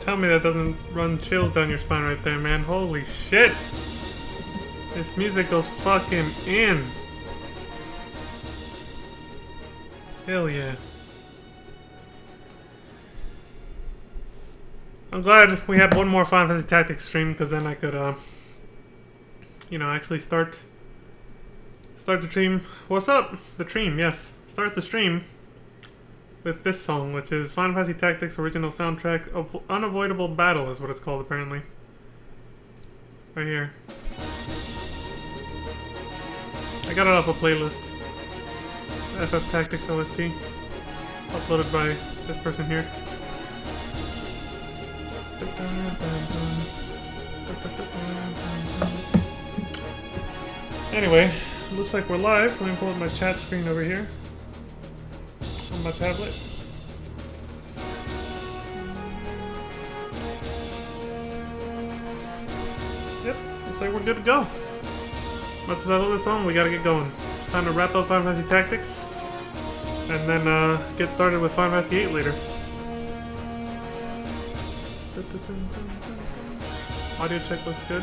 Tell me that doesn't run chills down your spine right there, man. Holy shit! This music goes fucking in. Hell yeah. I'm glad we had one more Final Fantasy Tactics stream, because then I could, you know, actually start the stream. What's up? The stream, yes. Start the stream with this song, which is Final Fantasy Tactics original soundtrack of Unavoidable Battle is what it's called apparently. Right here. I got it off a playlist. FF Tactics OST. Uploaded by this person here. Anyway, looks like we're live. Let me pull up my chat screen over here on my tablet. Yep, looks like we're good to go. Much as I love this song, we gotta get going. It's time to wrap up Final Fantasy Tactics, and then get started with Final Fantasy VIII later. Audio check looks good.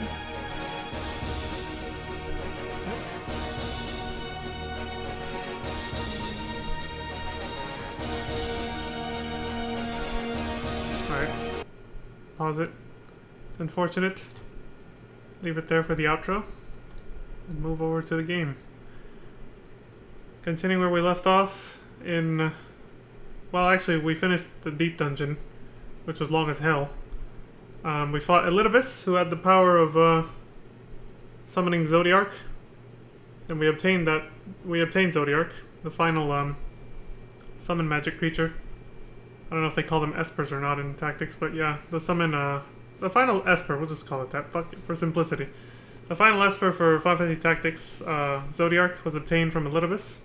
Alright. Pause it. It's unfortunate. Leave it there for the outro. And move over to the game. Continuing where we left off in... Well, actually, we finished the Deep Dungeon, which was long as hell. We fought Elidibus, who had the power of summoning Zodiark. And we obtained Zodiark, the final summon magic creature. I don't know if they call them espers or not in Tactics, but yeah, the final esper, we'll just call it that, fuck it, for simplicity. The final esper for Final Fantasy Tactics Zodiark was obtained from Elidibus.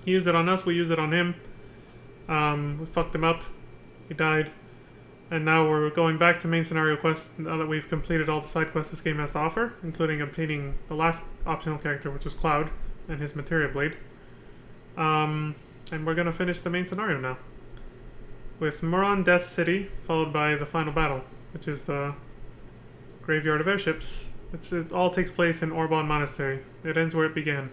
He used it on us, we used it on him. We fucked him up. He died. And now we're going back to main scenario quest now that we've completed all the side quests this game has to offer, including obtaining the last optional character, which was Cloud, and his Materia Blade. And we're gonna finish the main scenario now, with Muron Death City, followed by the final battle, which is the Graveyard of Airships, all takes place in Orbon Monastery. It ends where it began.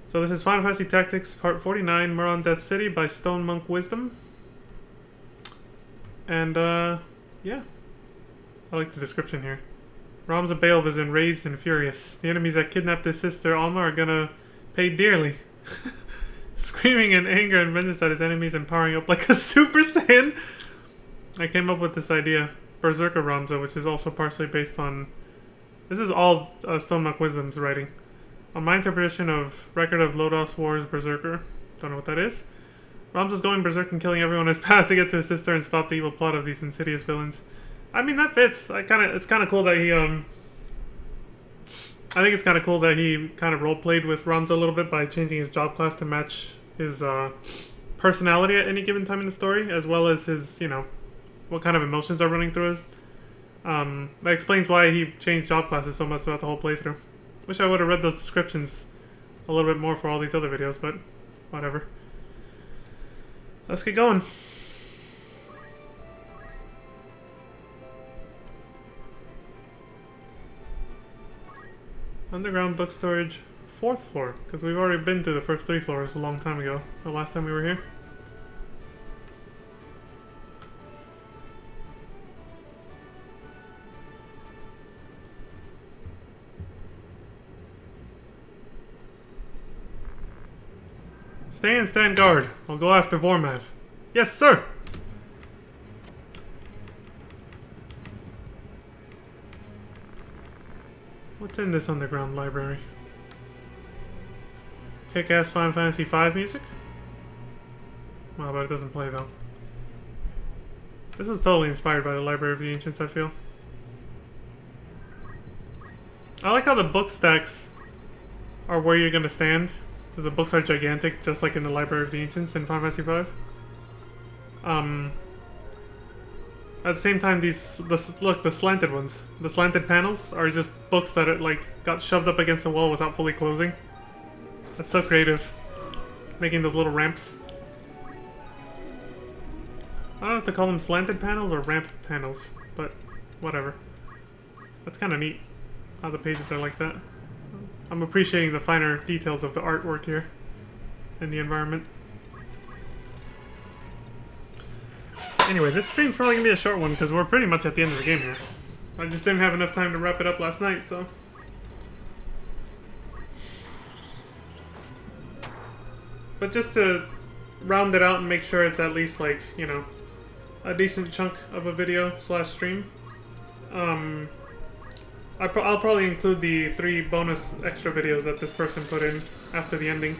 So this is Final Fantasy Tactics Part 49, Muron Death City by Stone Monk Wisdom. And, yeah. I like the description here. Ramza Baelv is enraged and furious. The enemies that kidnapped his sister Alma are gonna pay dearly. Screaming in anger and vengeance at his enemies and powering up like a Super Saiyan. I came up with this idea. Berserker Ramza, which is also partially based on... This is all Stone Monk Wisdom's writing. On my interpretation of Record of Lodos Wars Berserker. Don't know what that is. Ramza's going berserk and killing everyone in his path to get to his sister and stop the evil plot of these insidious villains. I mean, that fits. It's kind of cool that he, I think it's kind of cool that he kind of roleplayed with Ramza a little bit by changing his job class to match his, personality at any given time in the story, as well as his, you know, what kind of emotions are running through his. That explains why he changed job classes so much throughout the whole playthrough. Wish I would have read those descriptions a little bit more for all these other videos, but whatever. Let's get going. Underground book storage, 4th floor, because we've already been to the first 3 floors a long time ago, the last time we were here. Stand guard. I'll go after Vormav. Yes, sir! What's in this underground library? Kick-ass Final Fantasy V music? Well, but it doesn't play though. This was totally inspired by the Library of the Ancients, I feel. I like how the book stacks are where you're gonna stand. The books are gigantic, just like in the Library of the Ancients in Final Fantasy V. At the same time, look, the slanted ones, the slanted panels are just books that got shoved up against the wall without fully closing. That's so creative, making those little ramps. I don't know if to call them slanted panels or ramp panels, but whatever. That's kind of neat how the pages are like that. I'm appreciating the finer details of the artwork here in the environment. Anyway, this stream's probably gonna be a short one because we're pretty much at the end of the game here. I just didn't have enough time to wrap it up last night, so. But just to round it out and make sure it's at least like, you know, a decent chunk of a video slash stream. I'll probably include the 3 bonus extra videos that this person put in after the ending,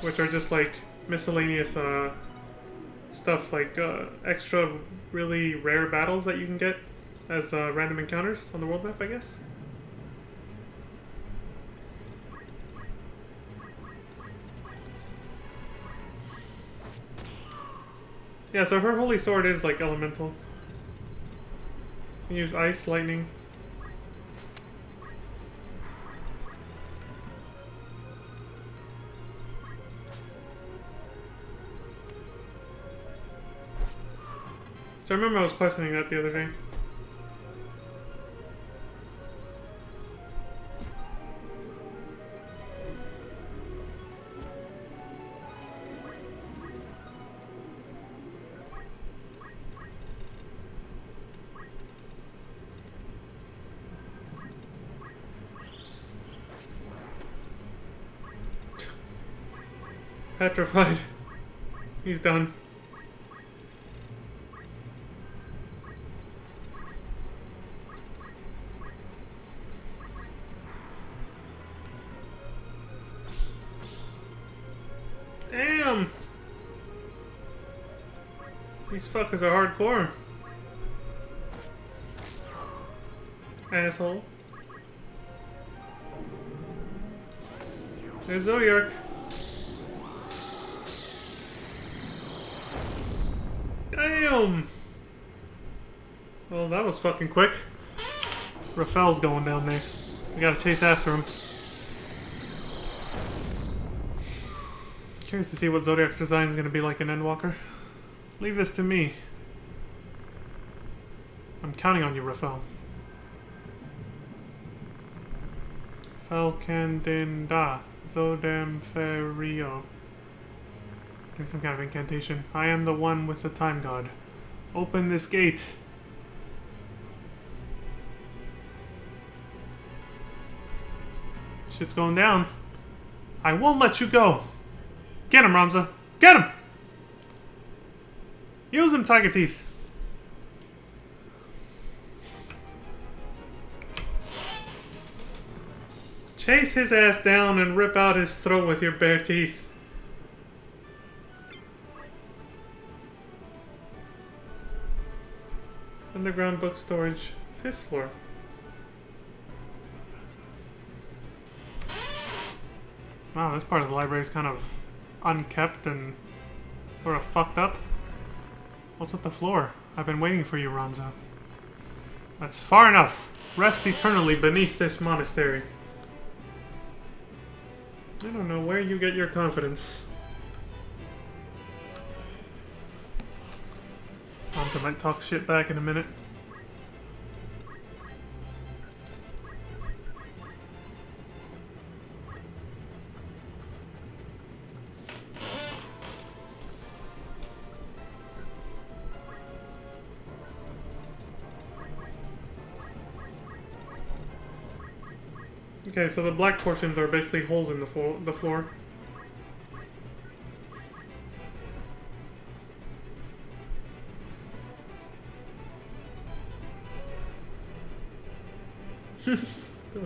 which are just like miscellaneous stuff like extra really rare battles that you can get as random encounters on the world map, I guess. Yeah, so her holy sword is like elemental. You can use ice, lightning. So I remember I was questioning that the other day. Petrified. He's done. Damn! These fuckers are hardcore. Asshole. There's Zodiark. Damn! Well, that was fucking quick. Rafel's going down there. We gotta chase after him. Curious to see what Zodiac's design is gonna be like in Endwalker. Leave this to me. I'm counting on you, Rafel. Falcandenda. Zodem Ferio. Doing some kind of incantation. I am the one with the time god. Open this gate. Shit's going down. I won't let you go. Get him, Ramza. Get him! Use them, tiger teeth. Chase his ass down and rip out his throat with your bare teeth. Underground book storage, 5th floor. Wow, this part of the library is kind of unkept and sort of fucked up. What's with the floor? I've been waiting for you, Ramza. That's far enough. Rest eternally beneath this monastery. I don't know where you get your confidence. Ramza might talk shit back in a minute. Okay, so the black portions are basically holes in the floor.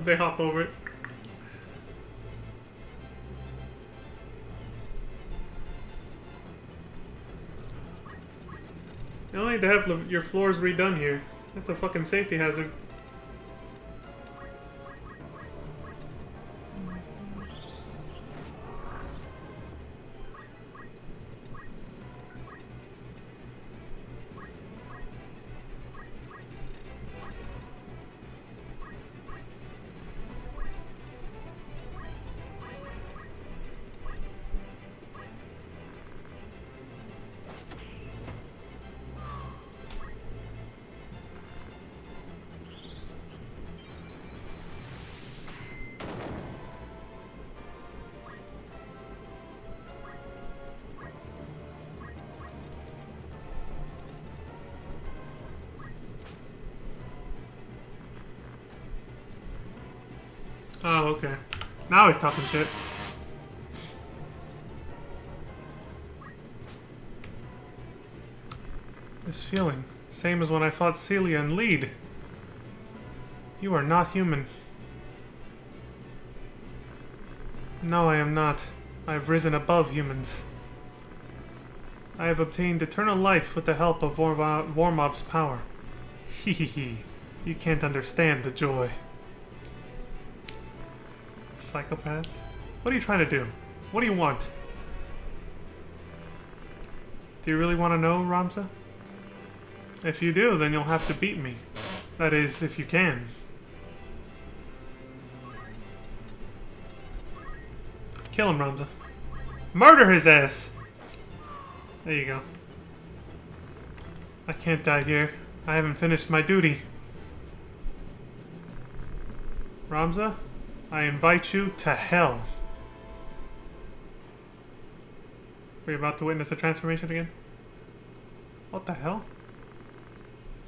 They hop over it. You don't need to have your floors redone here. That's a fucking safety hazard. Oh, okay. Now he's talking shit. This feeling. Same as when I fought Celia and Lead. You are not human. No, I am not. I have risen above humans. I have obtained eternal life with the help of Vormov's power. Hee hee hee. You can't understand the joy. Psychopath? What are you trying to do? What do you want? Do you really want to know, Ramza? If you do, then you'll have to beat me. That is, if you can. Kill him, Ramza. Murder his ass! There you go. I can't die here. I haven't finished my duty. Ramza, I invite you to hell. Are you about to witness a transformation again? What the hell?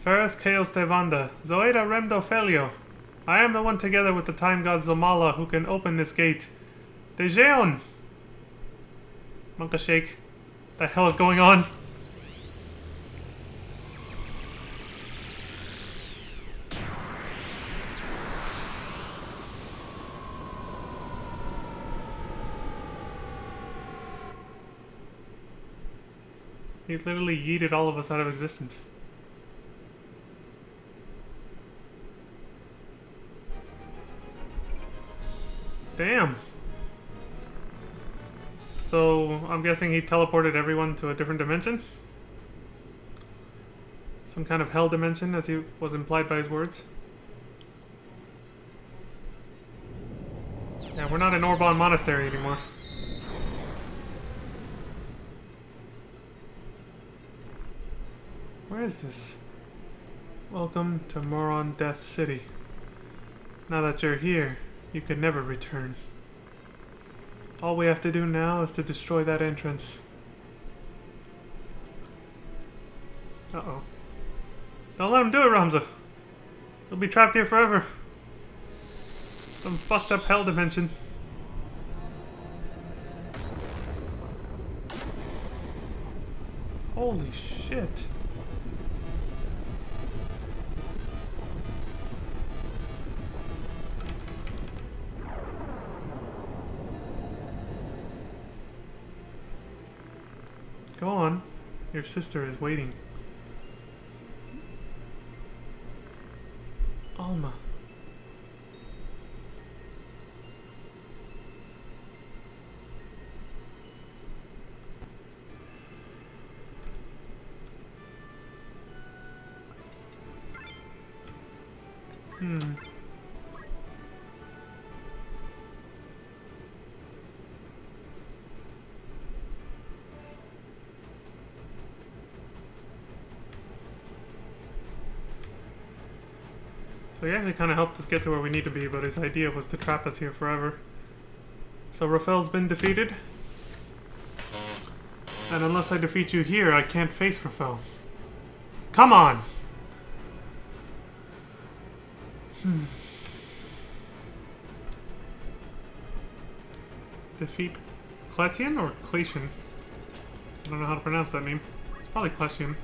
Fereth Chaos Devanda, Zoeda Remdo Felio. I am the one together with the time god Zomala who can open this gate. Dejeon! Monka Shake. What the hell is going on? He literally yeeted all of us out of existence. Damn. So, I'm guessing he teleported everyone to a different dimension? Some kind of hell dimension, as he was implied by his words. Yeah, we're not in Orbon Monastery anymore. Where is this? Welcome to Moron Death City. Now that you're here, you can never return. All we have to do now is to destroy that entrance. Uh-oh. Don't let him do it, Ramza. He'll be trapped here forever. Some fucked up hell dimension. Holy shit. Go on. Your sister is waiting. Alma. So he actually kind of helped us get to where we need to be, but his idea was to trap us here forever. So Rafel's been defeated. And unless I defeat you here, I can't face Rafel. Come on! Defeat Cletian or Clatian? I don't know how to pronounce that name. It's probably Cletian.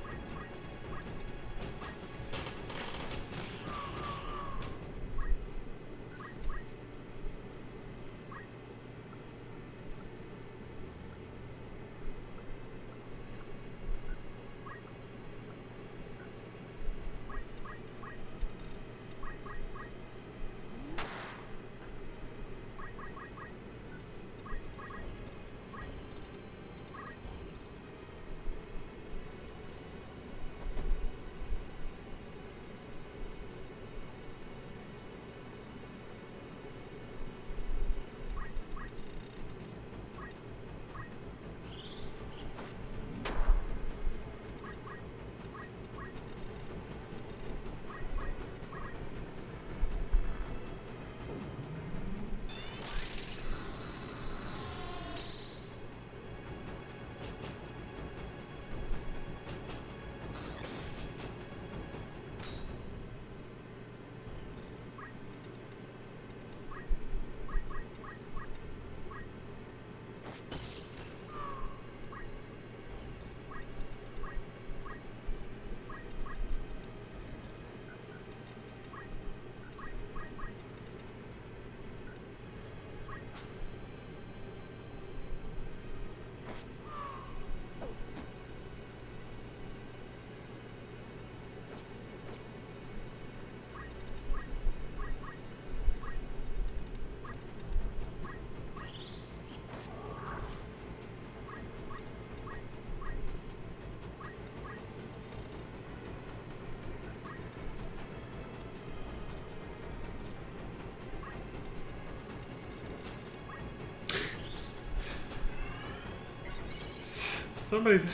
Somebody's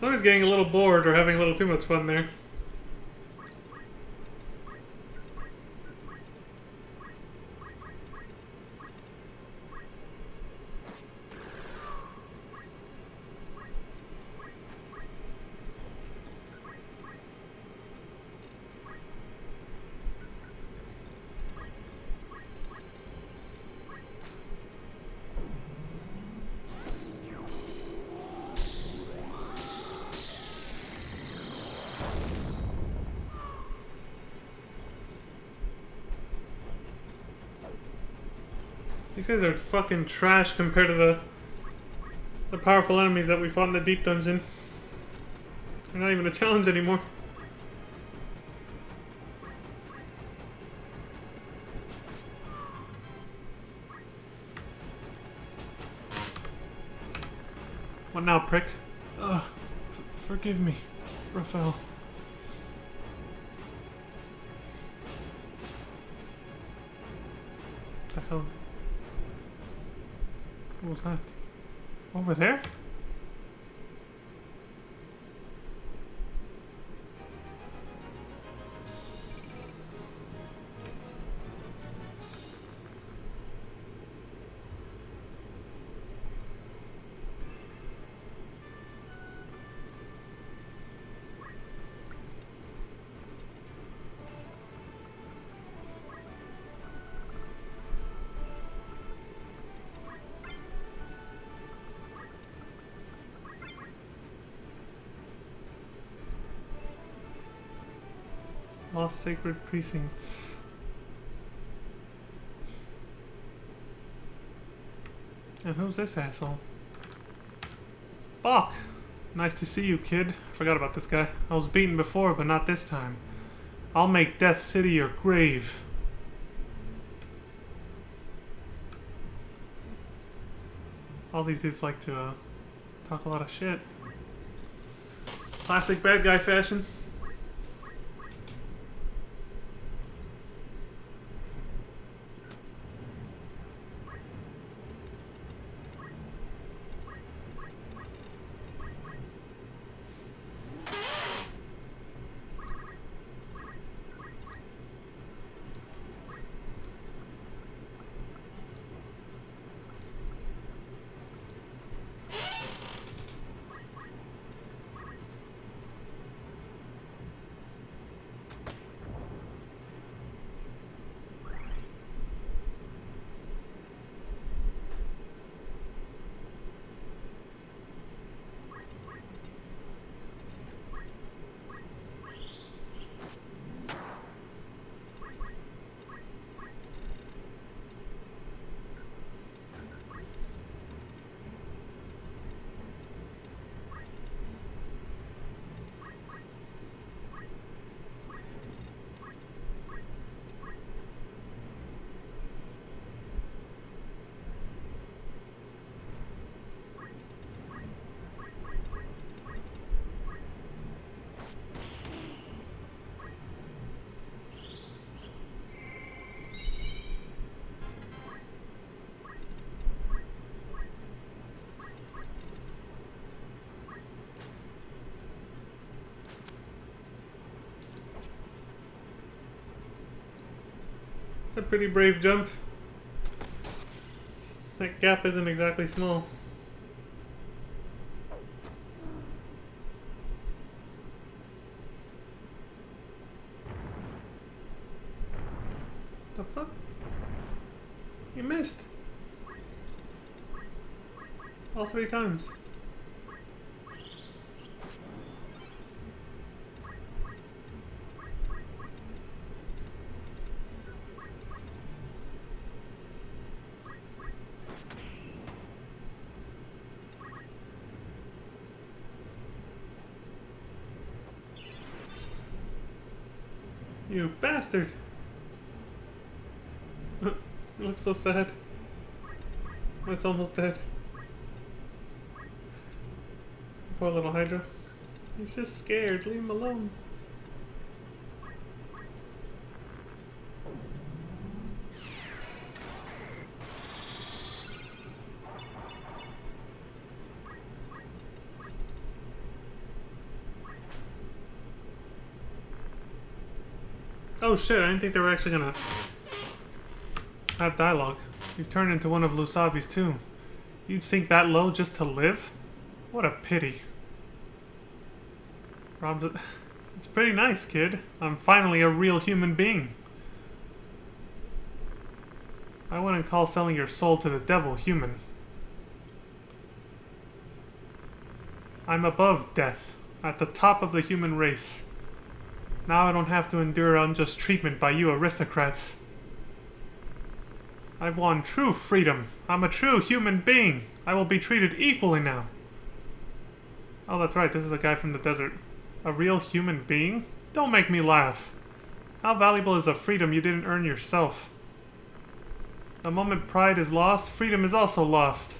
somebody's getting a little bored or having a little too much fun there. These guys are fucking trash compared to the powerful enemies that we fought in the deep dungeon. They're not even a challenge anymore. What now, prick? Ugh. Forgive me, Raphael. The hell? What was that? Over there? Lost Sacred Precincts. And who's this asshole? Bach! Nice to see you, kid. I forgot about this guy. I was beaten before, but not this time. I'll make Death City your grave. All these dudes like to talk a lot of shit. Classic bad guy fashion. It's a pretty brave jump. That gap isn't exactly small. The fuck? You missed. All 3 times. You bastard! You look so sad. It's almost dead. Poor little Hydra. He's just scared. Leave him alone. Oh shit, I didn't think they were actually gonna have dialogue. You've turned into one of Lusavi's too. You'd sink that low just to live? What a pity. Rob, it's pretty nice, kid. I'm finally a real human being. I wouldn't call selling your soul to the devil human. I'm above death, at the top of the human race. Now I don't have to endure unjust treatment by you aristocrats. I've won true freedom. I'm a true human being. I will be treated equally now. Oh, that's right. This is a guy from the desert. A real human being? Don't make me laugh. How valuable is a freedom you didn't earn yourself? The moment pride is lost, freedom is also lost.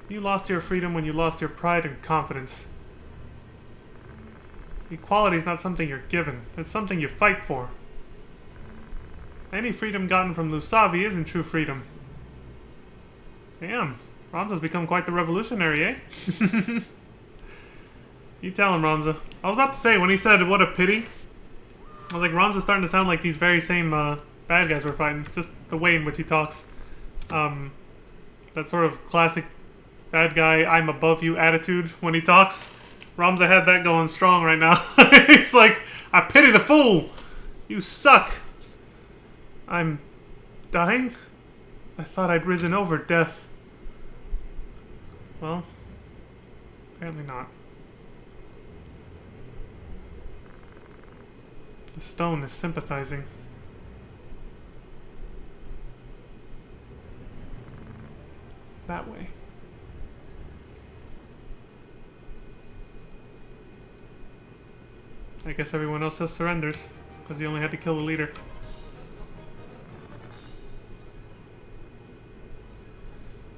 You lost your freedom when you lost your pride and confidence. Equality is not something you're given. It's something you fight for. Any freedom gotten from Lusavi isn't true freedom. Damn. Ramza's become quite the revolutionary, eh? You tell him, Ramza. I was about to say, when he said, what a pity, I was like, Ramza's starting to sound like these very same bad guys we're fighting. Just the way in which he talks. That sort of classic bad guy, I'm above you attitude when he talks. Ramza had that going strong right now. He's like, I pity the fool! You suck! I'm dying? I thought I'd risen over death. Well, apparently not. The stone is sympathizing. That way. I guess everyone else just surrenders, because he only had to kill the leader.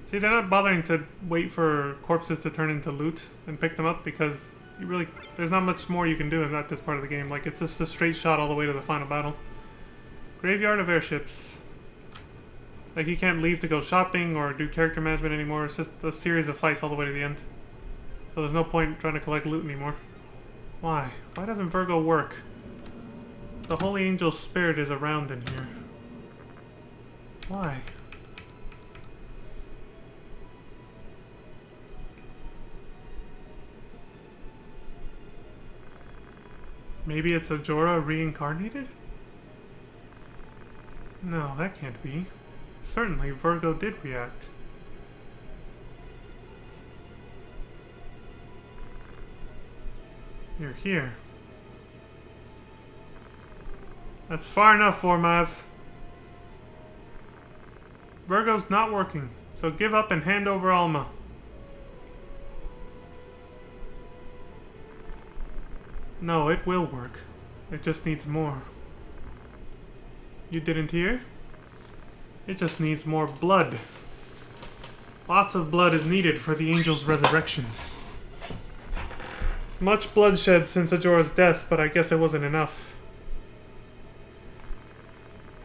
See, they're not bothering to wait for corpses to turn into loot and pick them up, because you really, there's not much more you can do in this part of the game. Like, it's just a straight shot all the way to the final battle. Graveyard of airships. Like, you can't leave to go shopping or do character management anymore. It's just a series of fights all the way to the end. So there's no point trying to collect loot anymore. Why? Why doesn't Virgo work? The Holy Angel's spirit is around in here. Why? Maybe it's Ajora reincarnated? No, that can't be. Certainly, Virgo did react. You're here. That's far enough, Formav. Virgo's not working, so give up and hand over Alma. No, it will work. It just needs more. You didn't hear? It just needs more blood. Lots of blood is needed for the angel's resurrection. Much bloodshed since Ajora's death, but I guess it wasn't enough.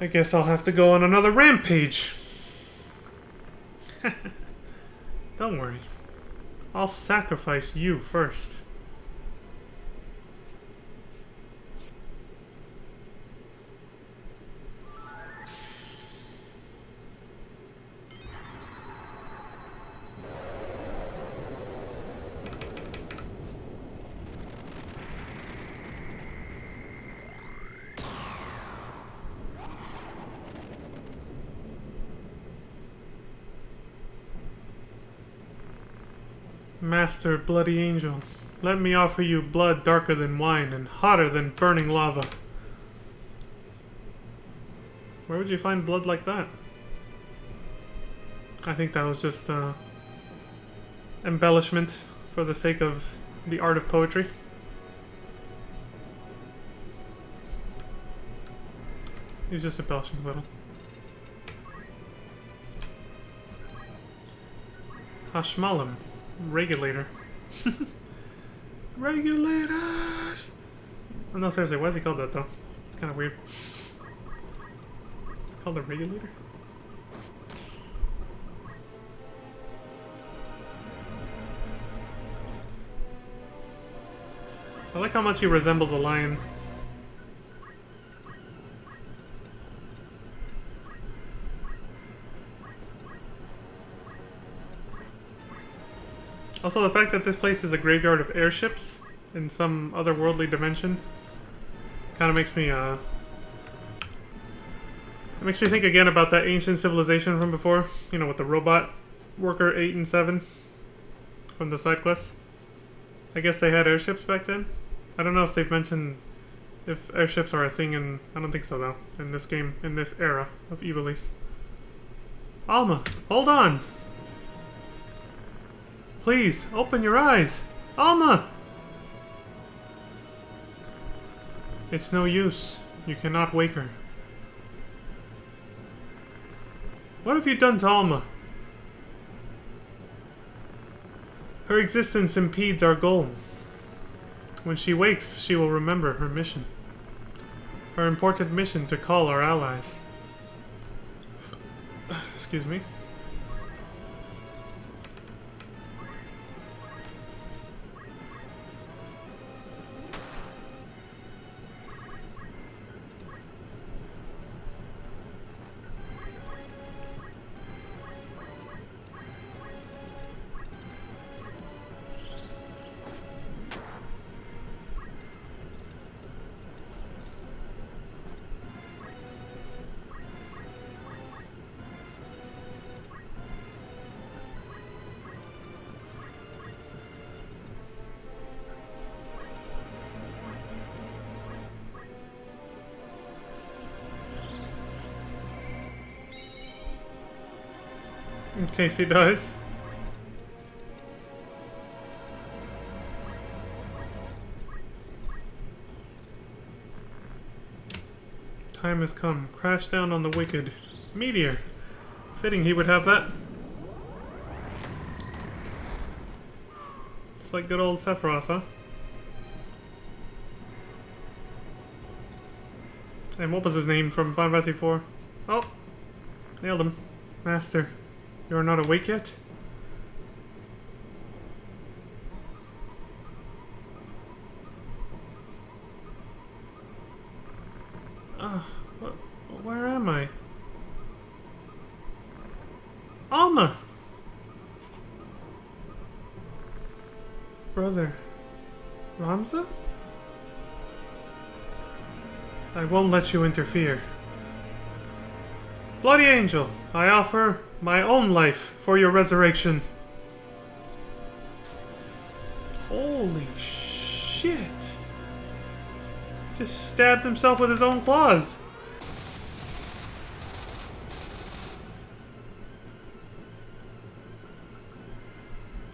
I guess I'll have to go on another rampage. Don't worry. I'll sacrifice you first. Master Bloody Angel, let me offer you blood darker than wine and hotter than burning lava. Where would you find blood like that? I think that was just embellishment for the sake of the art of poetry. He was just embellishing a little. Hashmalim. Regulator. Regulators! Oh, no, seriously, why is he called that, though? It's kind of weird. It's called the Regulator? I like how much he resembles a lion. Also, the fact that this place is a graveyard of airships in some otherworldly dimension kind of makes me, it makes me think again about that ancient civilization from before. You know, with the robot worker 8 and 7 from the side quests. I guess they had airships back then. I don't know if they've mentioned if airships are a thing in... I don't think so, though. In this game, in this era of Ivalice. Alma, hold on! Please, open your eyes! Alma! It's no use. You cannot wake her. What have you done to Alma? Her existence impedes our goal. When she wakes, she will remember her mission. Her important mission to call our allies. Excuse me. In case he dies. Time has come. Crash down on the wicked. Meteor. Fitting he would have that. It's like good old Sephiroth, huh? And what was his name from Final Fantasy IV? Oh! Nailed him. Master. You are not awake yet? Where am I? Alma! Brother. Ramza? I won't let you interfere. Bloody Angel, I offer my own life for your resurrection. Holy shit. Just stabbed himself with his own claws.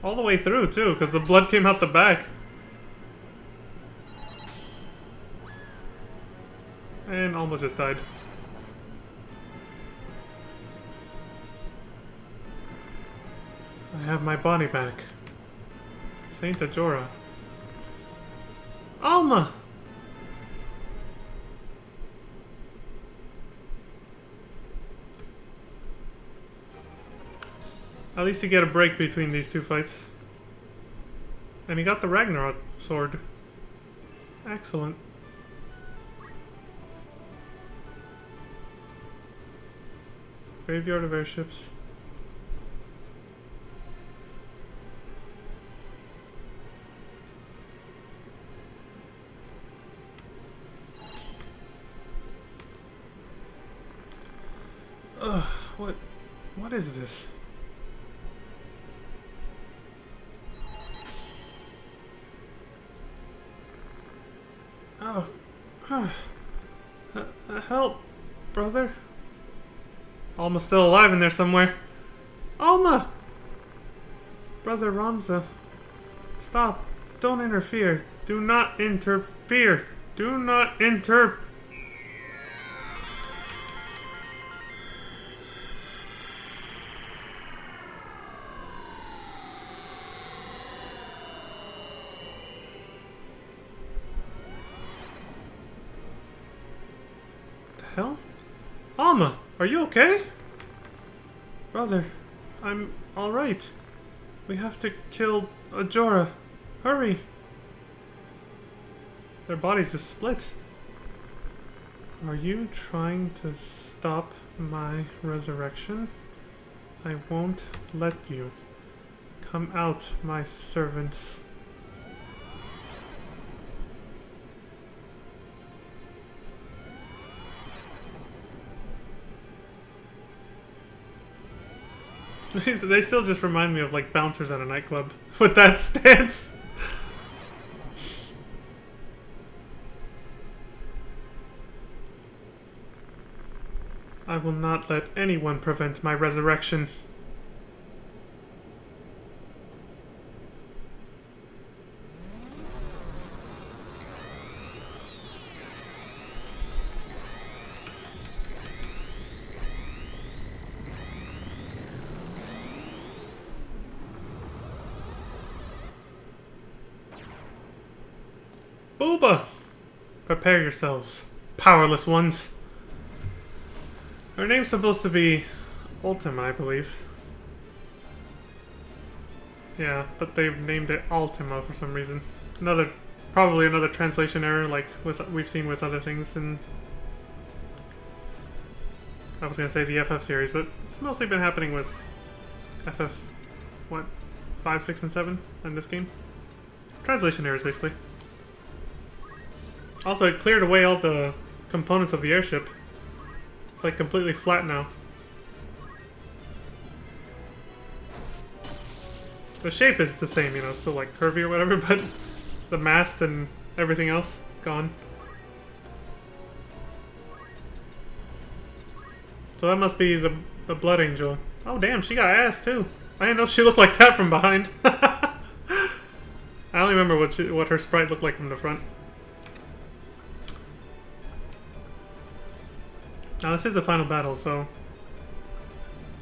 All the way through, too, because the blood came out the back. And almost just died. I have my body back. Saint Ajora. Alma! At least you get a break between these two fights. And he got the Ragnarok sword. Excellent. Graveyard of airships. Ugh, what is this? Oh, help, brother. Alma's still alive in there somewhere. Alma! Brother Ramza. Stop. Don't interfere. Do not interfere. Do not inter... Hell? Alma, are you okay? Brother, I'm alright. We have to kill Ajora. Hurry. Their bodies just split. Are you trying to stop my resurrection? I won't let you. Come out, my servants. They still just remind me of like bouncers at a nightclub with that stance. I will not let anyone prevent my resurrection. Booba! Prepare yourselves, powerless ones. Her name's supposed to be Ultima, I believe. Yeah, but they've named it Ultima for some reason. Probably another translation error, like we've seen with other things. And I was gonna say the FF series, but it's mostly been happening with FF, what, 5, 6, and 7 in this game. Translation errors, basically. Also, it cleared away all the components of the airship. It's like completely flat now. The shape is the same, you know, still like curvy or whatever, but the mast and everything else, it's gone. So that must be the Blood Angel. Oh damn, she got ass too. I didn't know she looked like that from behind. I only remember what her sprite looked like from the front. Now this is the final battle, so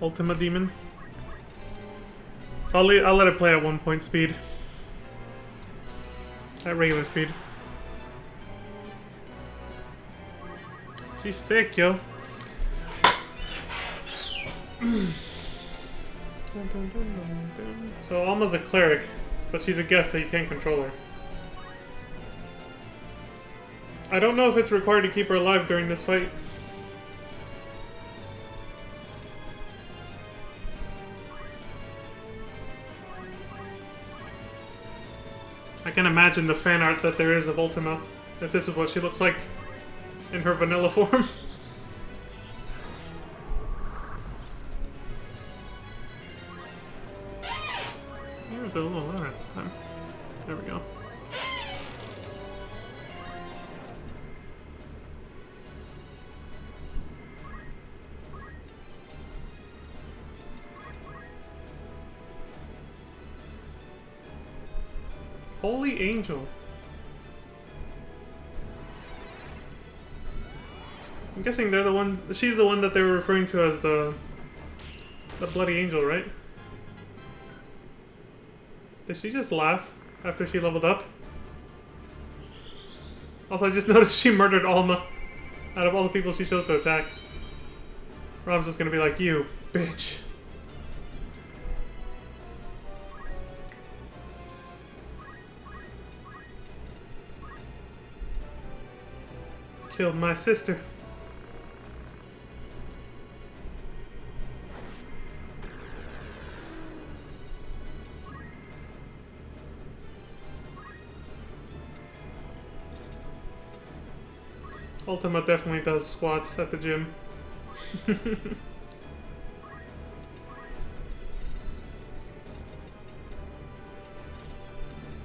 Ultima Demon. So I'll let it play at 1 speed. At regular speed. She's thick, yo. So Alma's a cleric, but she's a guest, so you can't control her. I don't know if it's required to keep her alive during this fight. I can imagine the fan art that there is of Ultima, if this is what she looks like in her vanilla form. Here's a little louder this time. There we go. Holy Angel. I'm guessing they're the one. She's the one that they were referring to as the Bloody Angel, right? Did she just laugh after she leveled up? Also, I just noticed she murdered Alma out of all the people she chose to attack. Rom's just gonna be like, you bitch. Killed my sister. Ultima definitely does squats at the gym.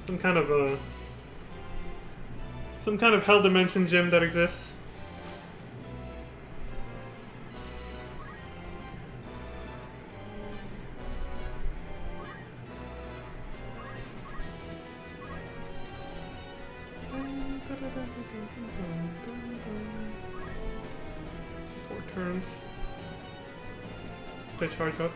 Some kind of hell dimension gym that exists. Turns. They charge up.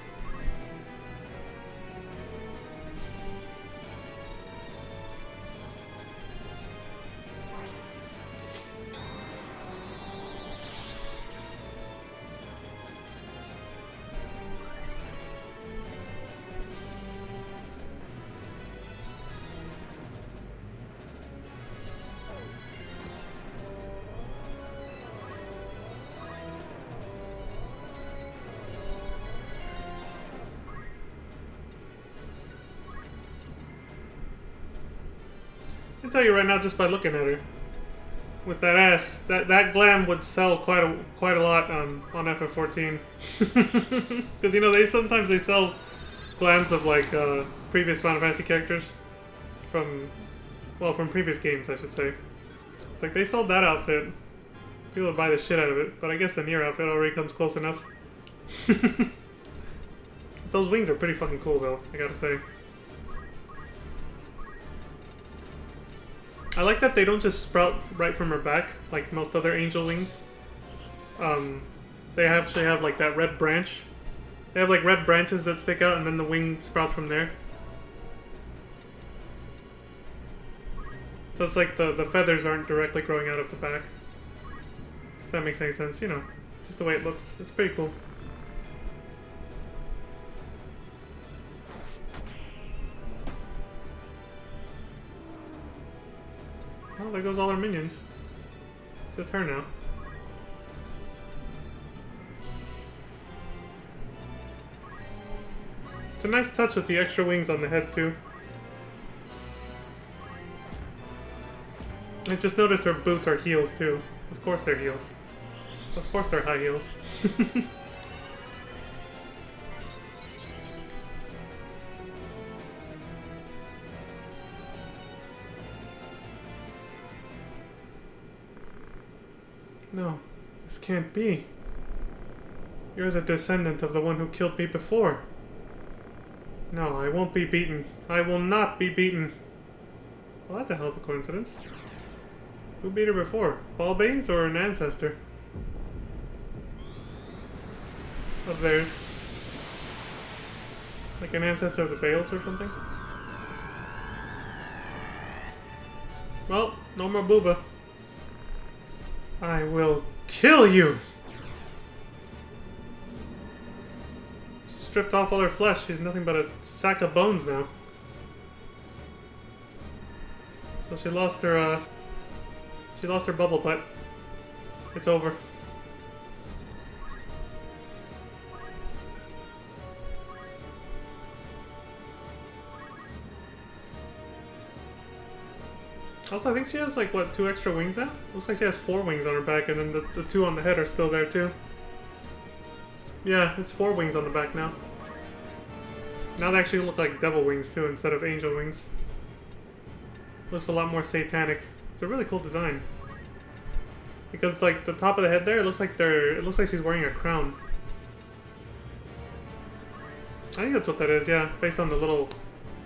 I can tell you right now just by looking at her. With that ass, that glam would sell quite a lot on FF14. Because you know they sometimes sell glams of like previous Final Fantasy characters from previous games, I should say. It's like they sold that outfit. People would buy the shit out of it, but I guess the Nier outfit already comes close enough. Those wings are pretty fucking cool though, I gotta say. I like that they don't just sprout right from her back, like most other angel wings. They actually have like that red branch. They have like red branches that stick out and then the wing sprouts from there. So it's like the feathers aren't directly growing out of the back. If that makes any sense, you know. Just the way it looks. It's pretty cool. Oh, there goes all our minions. It's just her now. It's a nice touch with the extra wings on the head, too. I just noticed her boots are heels, too. Of course they're heels. Of course they're high heels. No, this can't be. You're the descendant of the one who killed me before. No, I won't be beaten. I will not be beaten. Well, that's a hell of a coincidence. Who beat her before? Balbanes or an ancestor? Of theirs. Like an ancestor of the Bales or something? Well, no more booba. I will kill you! She stripped off all her flesh. She's nothing but a sack of bones now. So she lost her bubble butt. It's over. Also, I think she has, like, what, 2 extra wings now? Looks like she has 4 wings on her back, and then the 2 on the head are still there, too. Yeah, it's 4 wings on the back now. Now they actually look like devil wings, too, instead of angel wings. Looks a lot more satanic. It's a really cool design. Because, like, the top of the head there, it looks like she's wearing a crown. I think that's what that is, yeah. Based on the little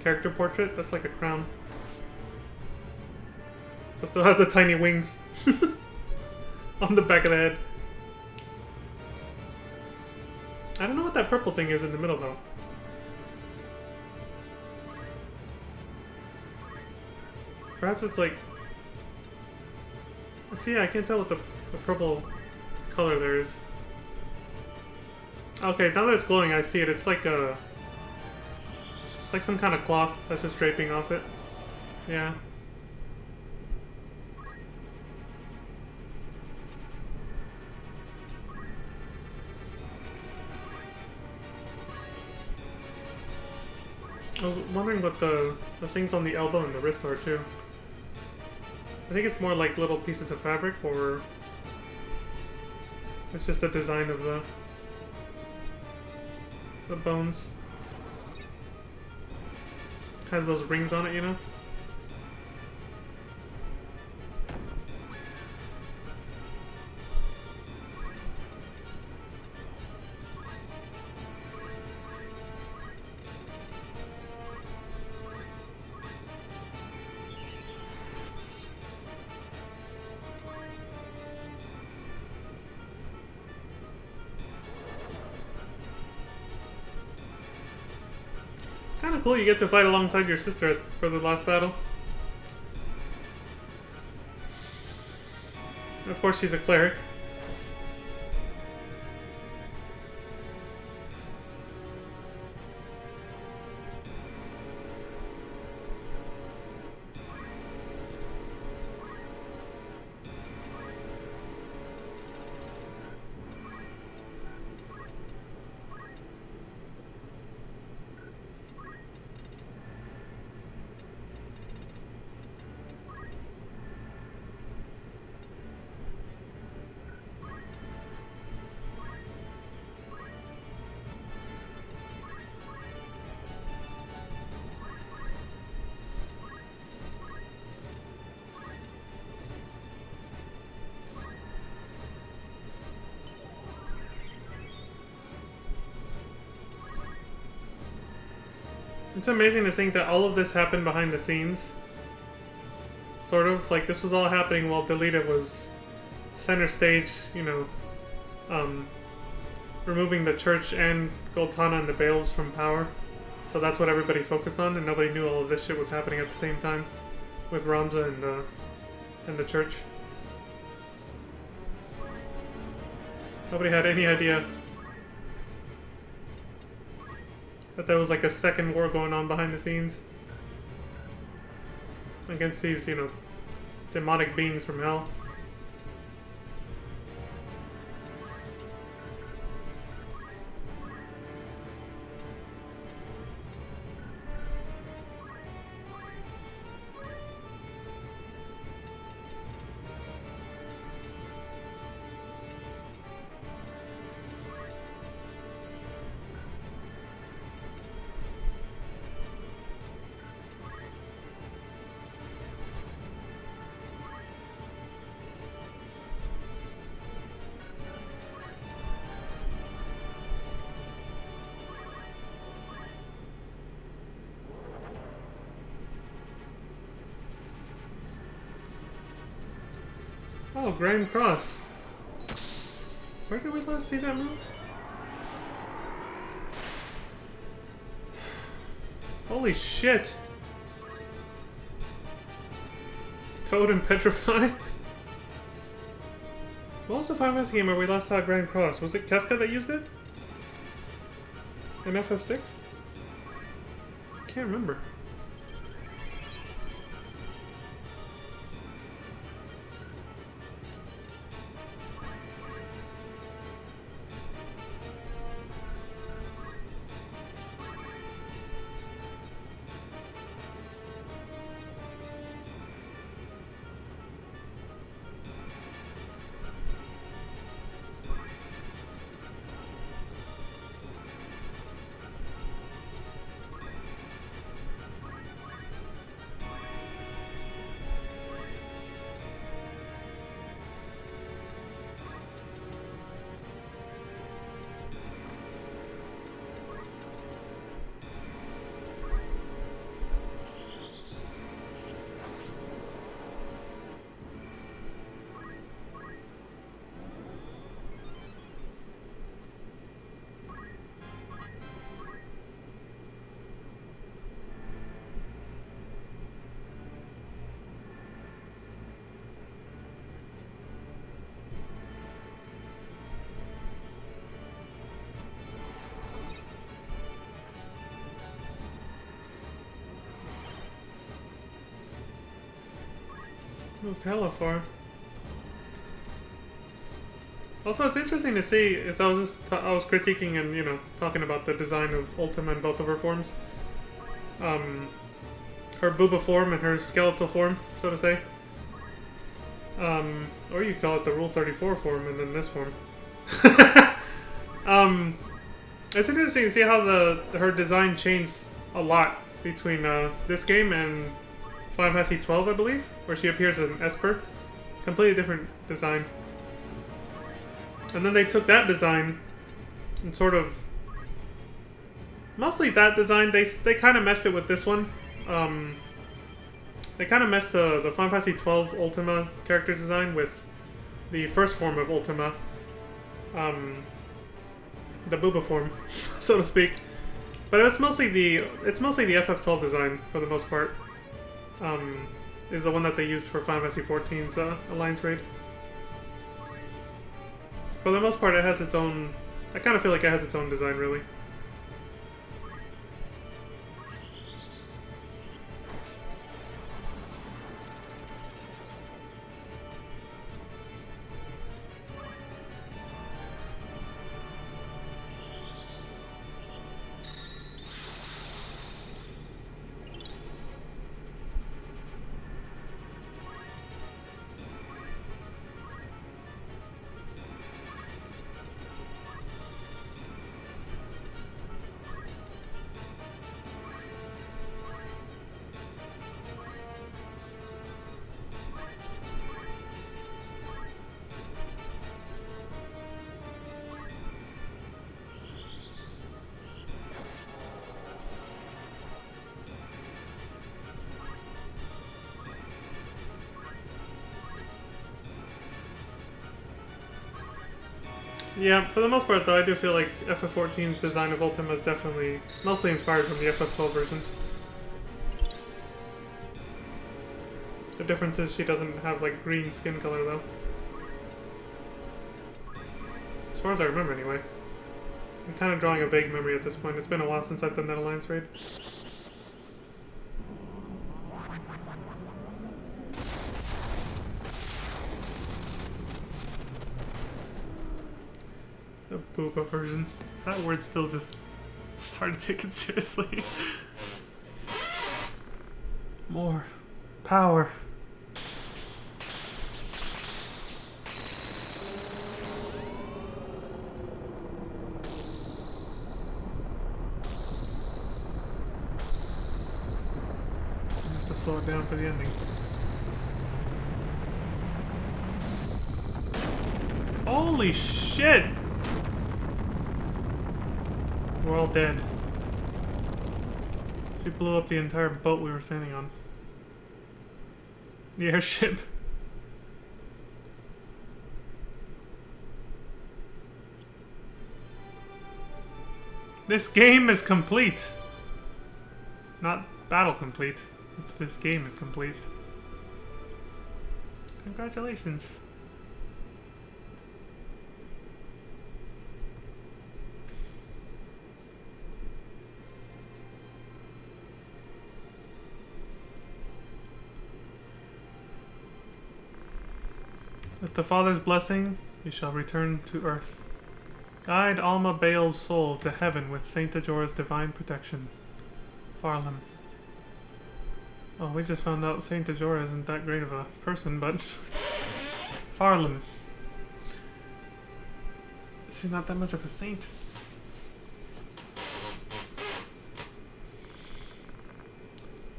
character portrait, that's like a crown. It still has the tiny wings on the back of the head. I don't know what that purple thing is in the middle, though. Perhaps it's like... See, I can't tell what the purple color there is. Okay, now that it's glowing, I see it. It's like a... It's like some kind of cloth that's just draping off it. Yeah. I was wondering what the things on the elbow and the wrist are, too. I think it's more like little pieces of fabric, or... It's just the design of the bones. Has those rings on it, you know? Kind of cool you get to fight alongside your sister for the last battle. Of course, she's a cleric. It's amazing to think that all of this happened behind the scenes. Sort of. Like, this was all happening while Delita was center stage, you know, removing the church and Goltana and the Bales from power. So that's what everybody focused on, and nobody knew all of this shit was happening at the same time with Ramza and the church. Nobody had any idea that there was like a second war going on behind the scenes against these, you know, demonic beings from hell. Oh, Grand Cross. Where did we last see that move? Holy shit. Toad and Petrify? What was the Final Fantasy game where we last saw Grand Cross? Was it Kefka that used it? In FF6? Can't remember. Moved hella far. Also, it's interesting to see, as I was critiquing and, you know, talking about the design of Ultima in both of her forms. Her Booba form and her skeletal form, so to say. Or you call it the Rule 34 form and then this form. It's interesting to see how her design changed a lot between this game and Final Fantasy 12, I believe, where she appears as an Esper. Completely different design. And then they took that design and sort of... Mostly that design, they kind of messed it with this one. They kind of messed the Final Fantasy 12 Ultima character design with the first form of Ultima. The Booba form, so to speak. But it's mostly the FF12 design, for the most part. Is the one that they used for Final Fantasy XIV's Alliance Raid. For the most part, it has its own... I kind of feel like it has its own design, really. Yeah, for the most part though, I do feel like FF14's design of Ultima is definitely mostly inspired from the FF12 version. The difference is she doesn't have like green skin color though. As far as I remember anyway. I'm kind of drawing a vague memory at this point. It's been a while since I've done that Alliance raid. The booba version. That word still just... It's hard to take it seriously. More power. I have to slow it down for the ending. Holy shit! We're all dead. She blew up the entire boat we were standing on. The airship. This game is complete. Not battle complete. It's this game is complete. Congratulations. With the Father's blessing, you shall return to earth. Guide Alma Bale's soul to heaven with Saint Ajora's divine protection. Farlam. Oh, we just found out Saint Ajora isn't that great of a person, but... Farlam. She's not that much of a saint.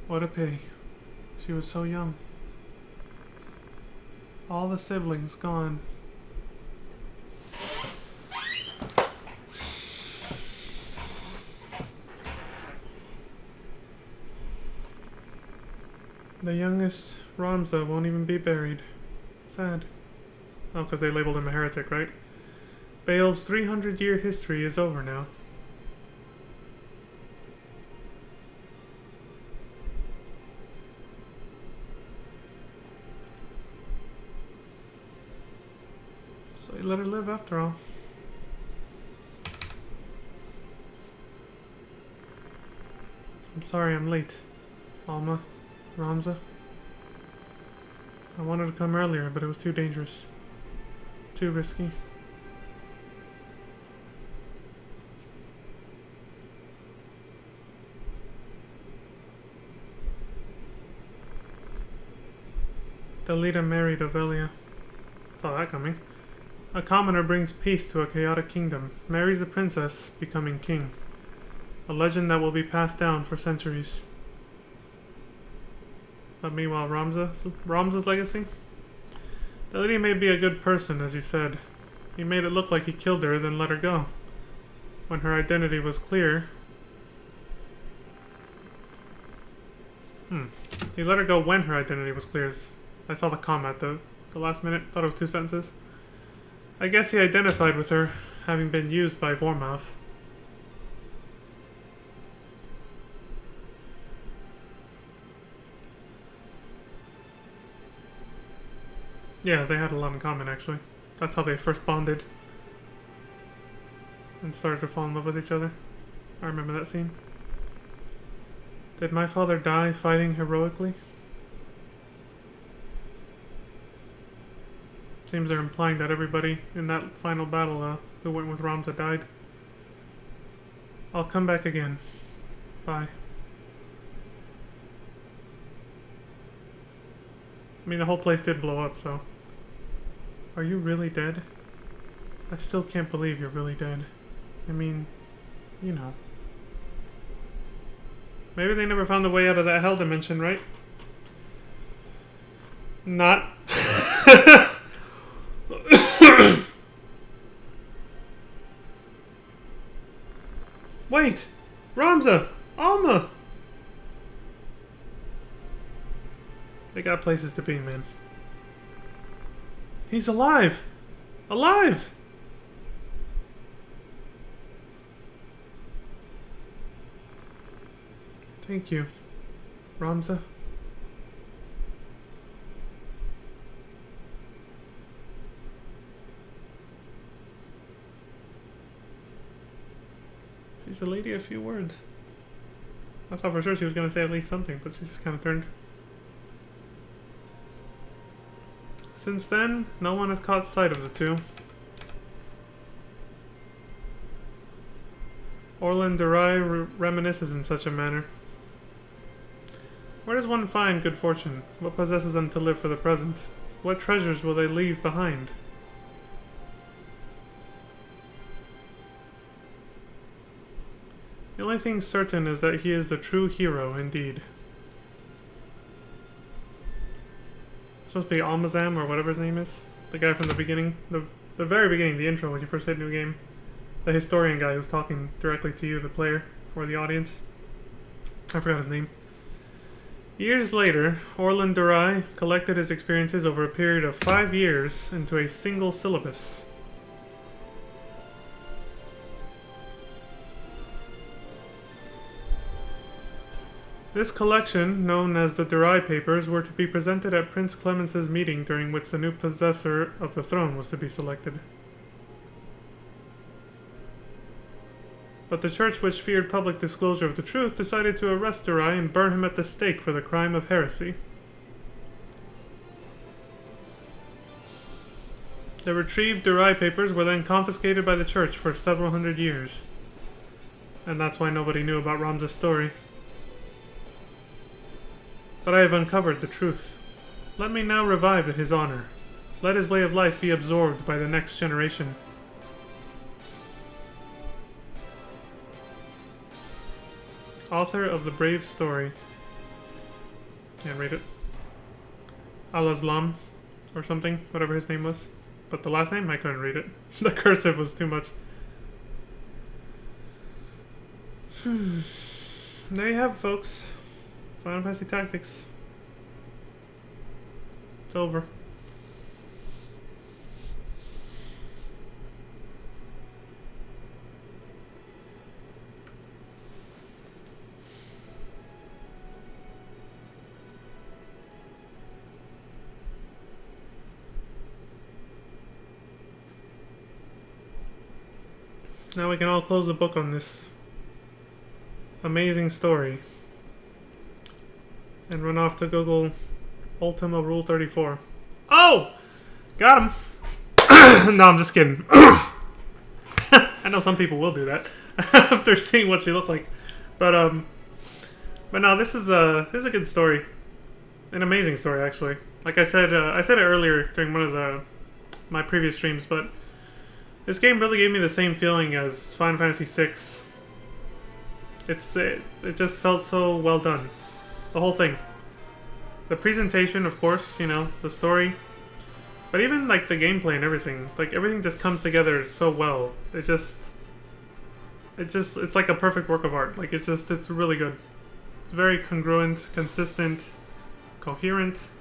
What a pity. She was so young. All the siblings gone. The youngest, Ramza, won't even be buried. Sad. Oh, because they labeled him a heretic, right? Bale's 300-year history is over now. So he let her live after all. I'm sorry I'm late, Alma. Ramza. I wanted to come earlier, but it was too dangerous. Too risky. Delita married Ovelia. Saw that coming. A commoner brings peace to a chaotic kingdom, marries a princess, becoming king. A legend that will be passed down for centuries. But meanwhile, Ramza's legacy? Delita may be a good person, as you said. He made it look like he killed her, then let her go. When her identity was clear... He let her go when her identity was clear. I saw the comment, the last minute. Thought it was 2 sentences. I guess he identified with her, having been used by Vormav. Yeah, they had a lot in common, actually. That's how they first bonded. And started to fall in love with each other. I remember that scene. Did my father die fighting heroically? Seems they're implying that everybody in that final battle who went with Ramza died. I'll come back again. Bye. I mean, the whole place did blow up, so... Are you really dead? I still can't believe you're really dead. I mean, you know. Maybe they never found a way out of that hell dimension, right? Not. Wait! Ramza! Alma! They got places to be, man. He's alive! Alive! Thank you, Ramza. She's a lady of few words. I thought for sure she was going to say at least something, but she just kind of turned. Since then, no one has caught sight of the two. Orlin Durai reminisces in such a manner. Where does one find good fortune? What possesses them to live for the present? What treasures will they leave behind? The only thing certain is that he is the true hero, indeed. It's supposed to be Almazam, or whatever his name is. The guy from the beginning. The very beginning, the intro, when you first hit New Game. The historian guy who's talking directly to you, the player, for the audience. I forgot his name. Years later, Orlin Durai collected his experiences over a period of 5 years into a single syllabus. This collection, known as the Durai Papers, were to be presented at Prince Clemence's meeting during which the new possessor of the throne was to be selected. But the church, which feared public disclosure of the truth, decided to arrest Durai and burn him at the stake for the crime of heresy. The retrieved Durai Papers were then confiscated by the church for several hundred years. And that's why nobody knew about Ramza's story. But I have uncovered the truth. Let me now revive his honor. Let his way of life be absorbed by the next generation. Author of the brave story. Can't read it. Al-Azlam, or something, whatever his name was. But the last name, I couldn't read it. The cursive was too much. There you have it, folks. Final Fantasy Tactics. It's over. Now we can all close the book on this amazing story and run off to Google Ultima Rule 34. Oh! Got him! No, I'm just kidding. I know some people will do that after seeing what she looked like. But no, this is a good story. An amazing story, actually. Like I said it earlier during one of my previous streams, but this game really gave me the same feeling as Final Fantasy VI. It just felt so well done. The whole thing. The presentation, of course, you know, the story. But even, like, the gameplay and everything. Like, everything just comes together so well. It's like a perfect work of art. Like, it's really good. It's very congruent, consistent, coherent,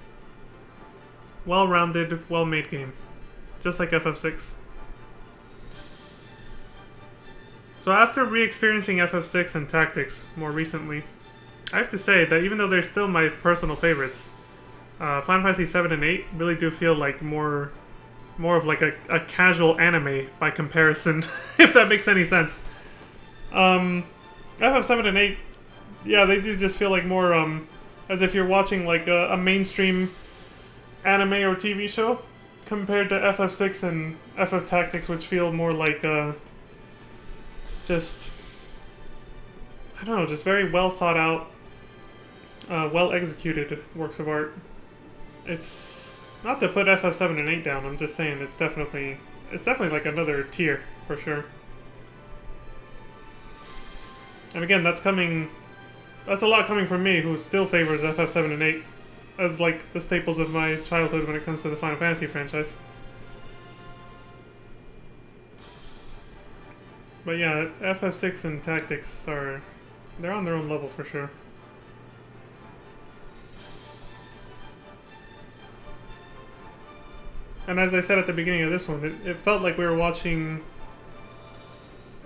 well-rounded, well-made game. Just like FF6. So after re-experiencing FF6 and Tactics more recently, I have to say that even though they're still my personal favorites, Final Fantasy 7 and 8 really do feel like more of like a casual anime by comparison, if that makes any sense. FF7 and 8, yeah, they do just feel like more as if you're watching like a mainstream anime or TV show, compared to FF6 and FF Tactics, which feel more like just, I don't know, just very well thought out, well executed works of art. It's not to put FF7 and 8 down, I'm just saying it's definitely like another tier, for sure. And again, that's a lot coming from me, who still favors FF7 and 8 as like the staples of my childhood when it comes to the Final Fantasy franchise. But yeah, FF6 and Tactics they're on their own level for sure. And as I said at the beginning of this one, it felt like we were watching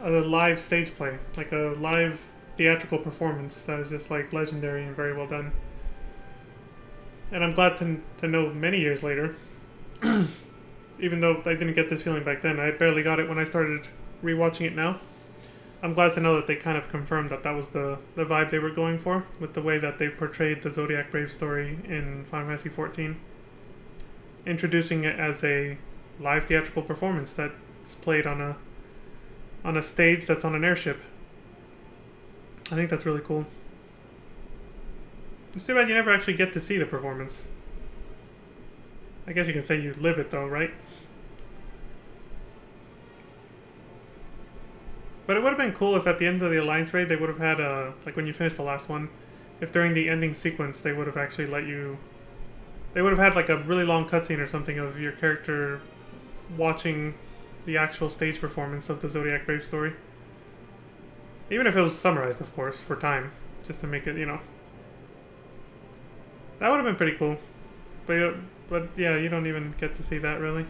a live stage play, like a live theatrical performance that is just like legendary and very well done. And I'm glad to know many years later, even though I didn't get this feeling back then, I barely got it when I started rewatching it now. I'm glad to know that they kind of confirmed that that was the vibe they were going for with the way that they portrayed the Zodiac Brave story in Final Fantasy XIV, introducing it as a live theatrical performance that's played on a stage that's on an airship. I think that's really cool. It's too bad you never actually get to see the performance. I guess you can say you live it though, right? But it would have been cool if at the end of the Alliance raid they would have had like when you finish the last one, if during the ending sequence they would have actually let you... They would have had like a really long cutscene or something of your character watching the actual stage performance of the Zodiac Brave story. Even if it was summarized, of course, for time. Just to make it, you know. That would have been pretty cool. But yeah, you don't even get to see that, really.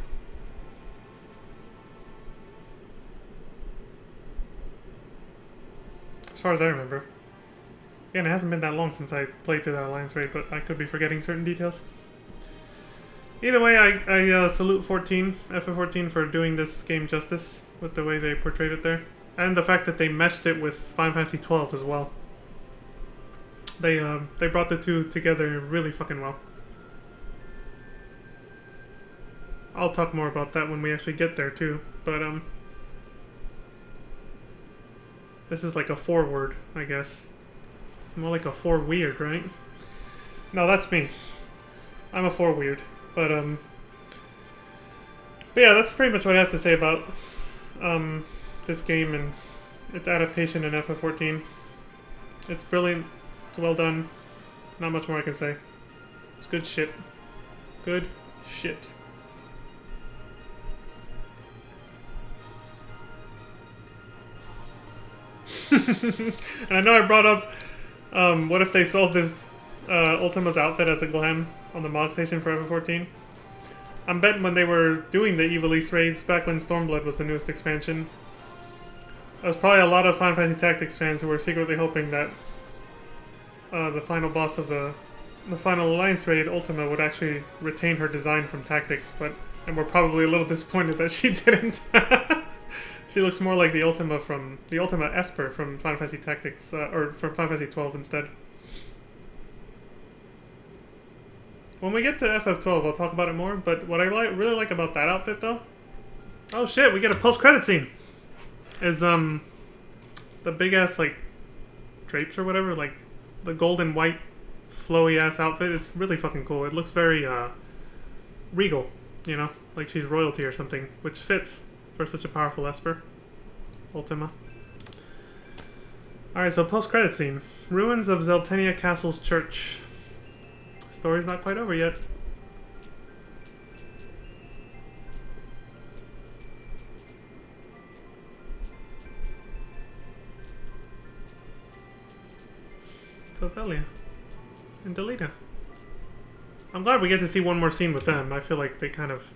As far as I remember. Again, it hasn't been that long since I played through that Alliance raid, but I could be forgetting certain details. Either way, I salute FF14 for doing this game justice with the way they portrayed it there. And the fact that they meshed it with Final Fantasy XII as well. They brought the two together really fucking well. I'll talk more about that when we actually get there too, but this is like a forward, I guess. More like a 4 weird, right? No, that's me. I'm a 4 weird. But yeah, that's pretty much what I have to say about this game and its adaptation in FF14. It's brilliant. It's well done. Not much more I can say. It's good shit. Good shit. And I know I brought up what if they sold this Ultima's outfit as a glam on the mod station for FF14. I'm betting when they were doing the Evil East raids back when Stormblood was the newest expansion, there was probably a lot of Final Fantasy Tactics fans who were secretly hoping that the final boss of the final Alliance raid, Ultima, would actually retain her design from Tactics, and we're probably a little disappointed that she didn't. She looks more like the Ultima Esper from Final Fantasy Tactics, or from Final Fantasy XII instead. When we get to FF12, I'll talk about it more, but what I really like about that outfit, though... Oh shit, we get a post-credit scene! Is, the big-ass, like, drapes or whatever, like, the golden white flowy-ass outfit is really fucking cool. It looks very, regal, you know? Like she's royalty or something, which fits for such a powerful Esper. Ultima. Alright, so post-credit scene. Ruins of Zeltenia Castle's church. Story's not quite over yet. Tovelia and Delita. I'm glad we get to see one more scene with them. I feel like they kind of...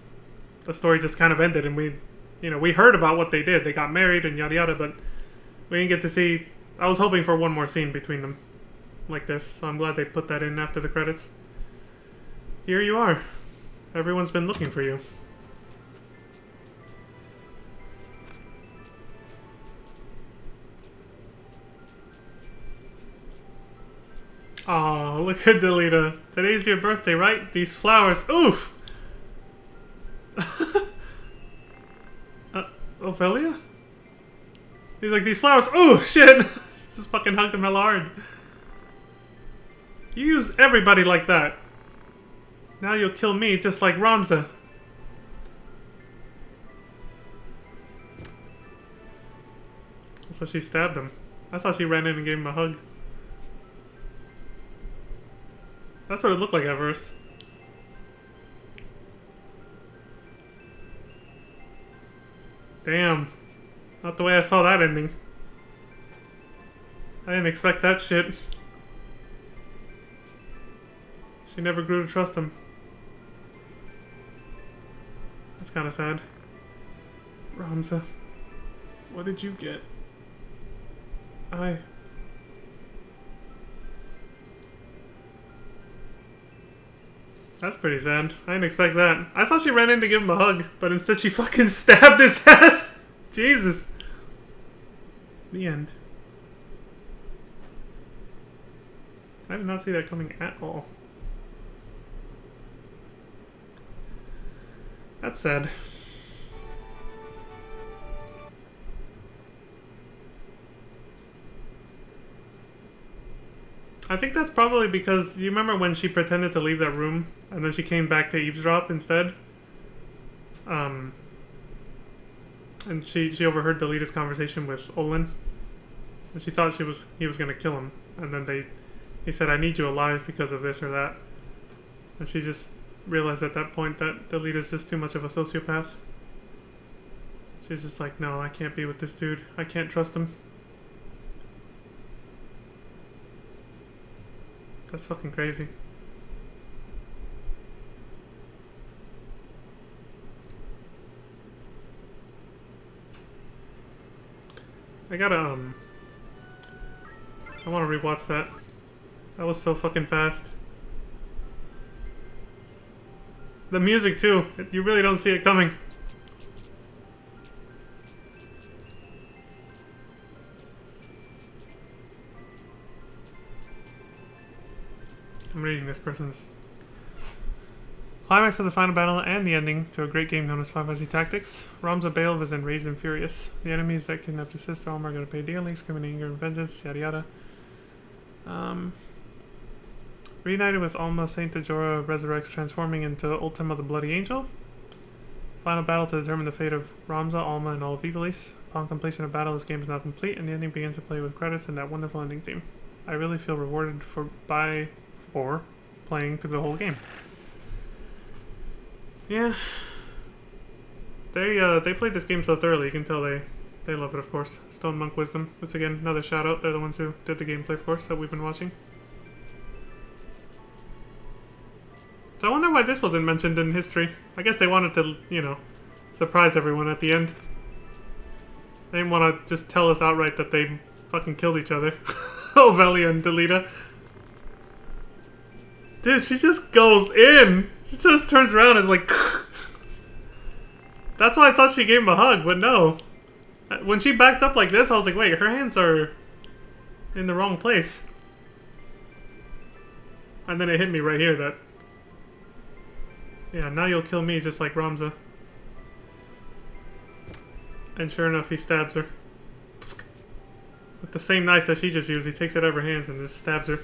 The story just kind of ended and we heard about what they did. They got married and yada yada, but we didn't get to see... I was hoping for one more scene between them like this, so I'm glad they put that in after the credits. Here you are. Everyone's been looking for you. Aw, look at Delita. Today's your birthday, right? These flowers. Oof! Ophelia? He's like, these flowers. Oh, shit! Just fucking hugged him hella hard. You use everybody like that. Now you'll kill me just like Ramza. So she stabbed him. I thought she ran in and gave him a hug. That's what it looked like at first. Damn. Not the way I saw that ending. I didn't expect that shit. She never grew to trust him. That's kind of sad. Ramza, what did you get? That's pretty sad. I didn't expect that. I thought she ran in to give him a hug, but instead she fucking stabbed his ass. Jesus. The end. I did not see that coming at all. That's sad. I think that's probably because you remember when she pretended to leave that room and then she came back to eavesdrop instead? And she overheard Delita's conversation with Olin. And she thought he was gonna kill him. And then he said, I need you alive because of this or that. And she just realized at that point that Delita's just too much of a sociopath. She's just like, no, I can't be with this dude. I can't trust him. That's fucking crazy. I want to rewatch that. That was so fucking fast. The music too. You really don't see it coming. I'm reading this person's climax of the final battle and the ending to a great game known as Final Fantasy Tactics. Ramza Bale was enraged and furious. The enemies that kidnapped his sister Alma are going to pay dearly, screaming anger and vengeance, yada yada. Reunited with Alma, Saint Ajora resurrects, transforming into Ultima the Bloody Angel. Final battle to determine the fate of Ramza, Alma, and all of Ivalice. Upon completion of battle, this game is now complete, and the ending begins to play with credits and that wonderful ending theme. I really feel rewarded for playing through the whole game. Yeah. They played this game so thoroughly, you can tell they love it, of course. Stone Monk Wisdom, which again, another shout out. They're the ones who did the gameplay, of course, that we've been watching. So I wonder why this wasn't mentioned in history. I guess they wanted to, surprise everyone at the end. They didn't want to just tell us outright that they fucking killed each other. Ovelia and Delita. Dude, she just goes in. She just turns around and is like... That's why I thought she gave him a hug, but no. When she backed up like this, I was like, wait, her hands are in the wrong place. And then it hit me right here that... Yeah, now you'll kill me just like Ramza. And sure enough, he stabs her. With the same knife that she just used, he takes it out of her hands and just stabs her.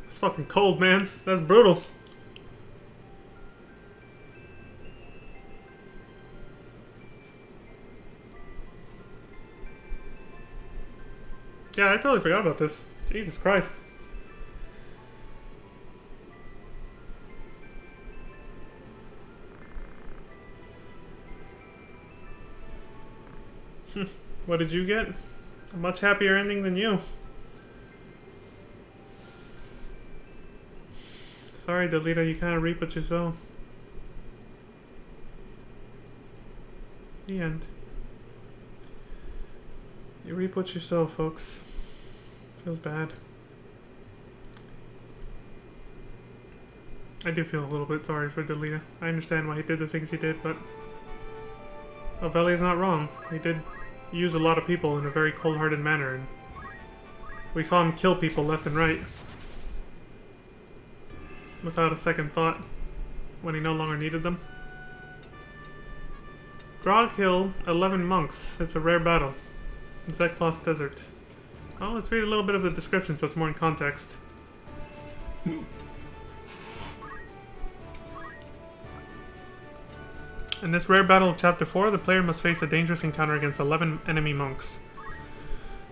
That's fucking cold, man. That's brutal. Yeah, I totally forgot about this. Jesus Christ. What did you get? A much happier ending than you. Sorry, Delita, you kind of reap what you sow. The end. You reap what you sow, folks. Feels bad. I do feel a little bit sorry for Delita. I understand why he did the things he did, but... Ovelia's not wrong. He did use a lot of people in a very cold-hearted manner, and we saw him kill people left and right without a second thought when he no longer needed them. Grog Hill, 11 monks. It's a rare battle. Zeklos Desert. Well, let's read a little bit of the description so it's more in context. In this rare battle of Chapter 4, the player must face a dangerous encounter against 11 enemy monks.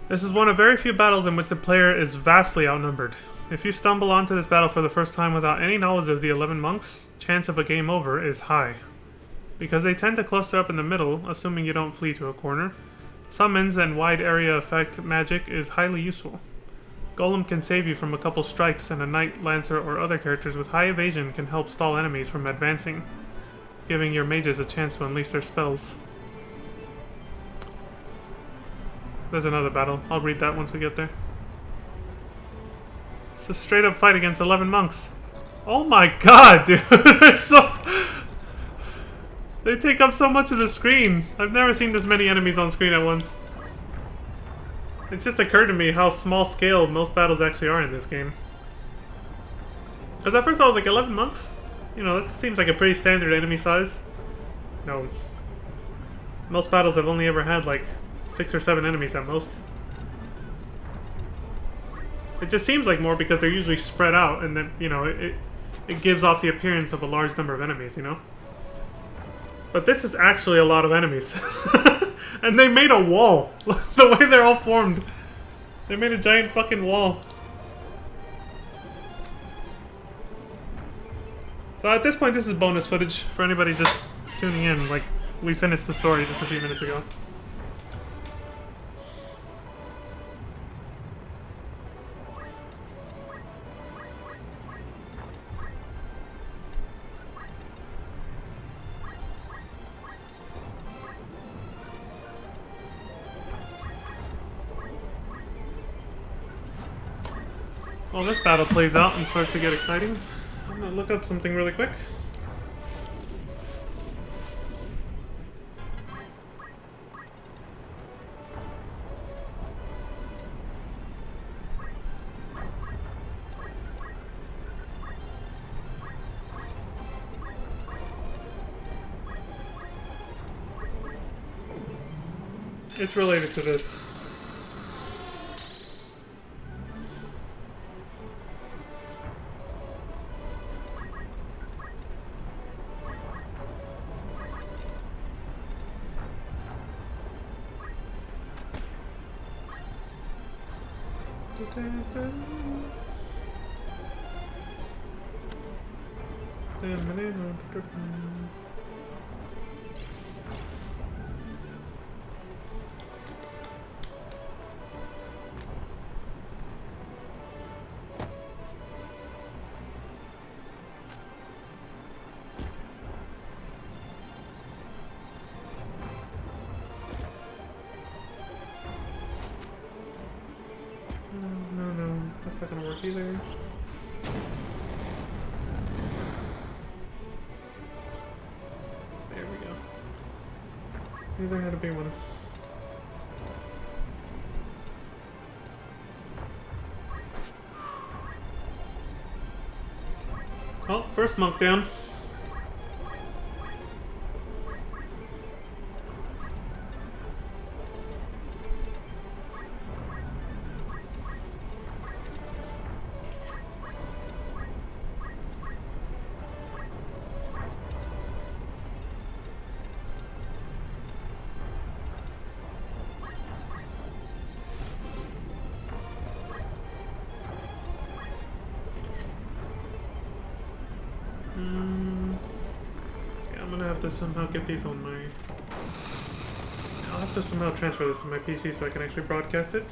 This is one of very few battles in which the player is vastly outnumbered. If you stumble onto this battle for the first time without any knowledge of the 11 monks, chance of a game over is high. Because they tend to cluster up in the middle, assuming you don't flee to a corner, summons and wide area effect magic is highly useful. Golem can save you from a couple strikes, and a knight, lancer, or other characters with high evasion can help stall enemies from advancing, giving your mages a chance to unleash their spells. There's another battle. I'll read that once we get there. It's a straight up fight against 11 monks. Oh my god, dude! They're so... They take up so much of the screen. I've never seen this many enemies on screen at once. It just occurred to me how small scale most battles actually are in this game. Because at first I was like, 11 monks? You know, that seems like a pretty standard enemy size. No. Most battles have only ever had like 6 or 7 enemies at most. It just seems like more because they're usually spread out, and then, you know, it gives off the appearance of a large number of enemies, you know? But this is actually a lot of enemies. And they made a wall. The way they're all formed. They made a giant fucking wall. So at this point, this is bonus footage for anybody just tuning in. Like, we finished the story just a few minutes ago. Well, this battle plays out and starts to get exciting. I'm gonna look up something really quick. It's related to this. No, that's not gonna work either. There we go. Neither had a big one. Well, first monk down. Yeah, I'm gonna have to somehow get these on my... I'll have to somehow transfer this to my PC so I can actually broadcast it.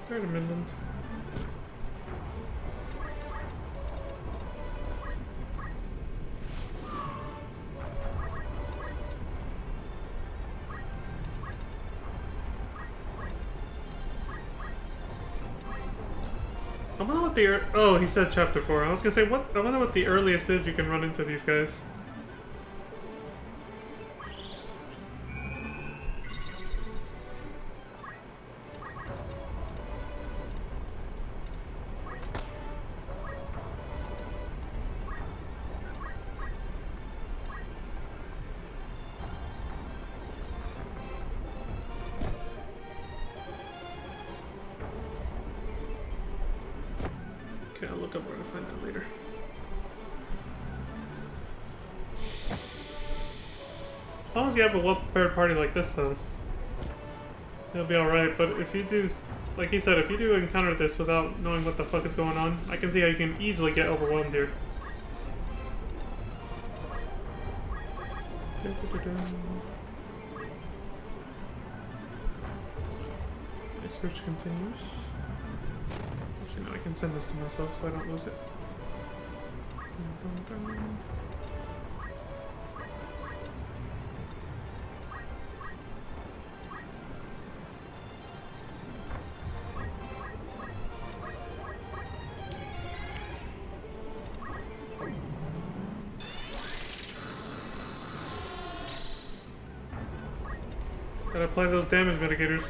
Third Amendment. I wonder what the... Oh, he said chapter 4. I was gonna say, what? I wonder what the earliest is you can run into these guys. Okay, I'll look up where to find that later. As long as you have a well-prepared party like this, though, it'll be alright. But if you do, like he said, if you do encounter this without knowing what the fuck is going on, I can see how you can easily get overwhelmed here. My search continues. Actually, no, I can send this to myself so I don't lose it. Gotta apply those damage mitigators.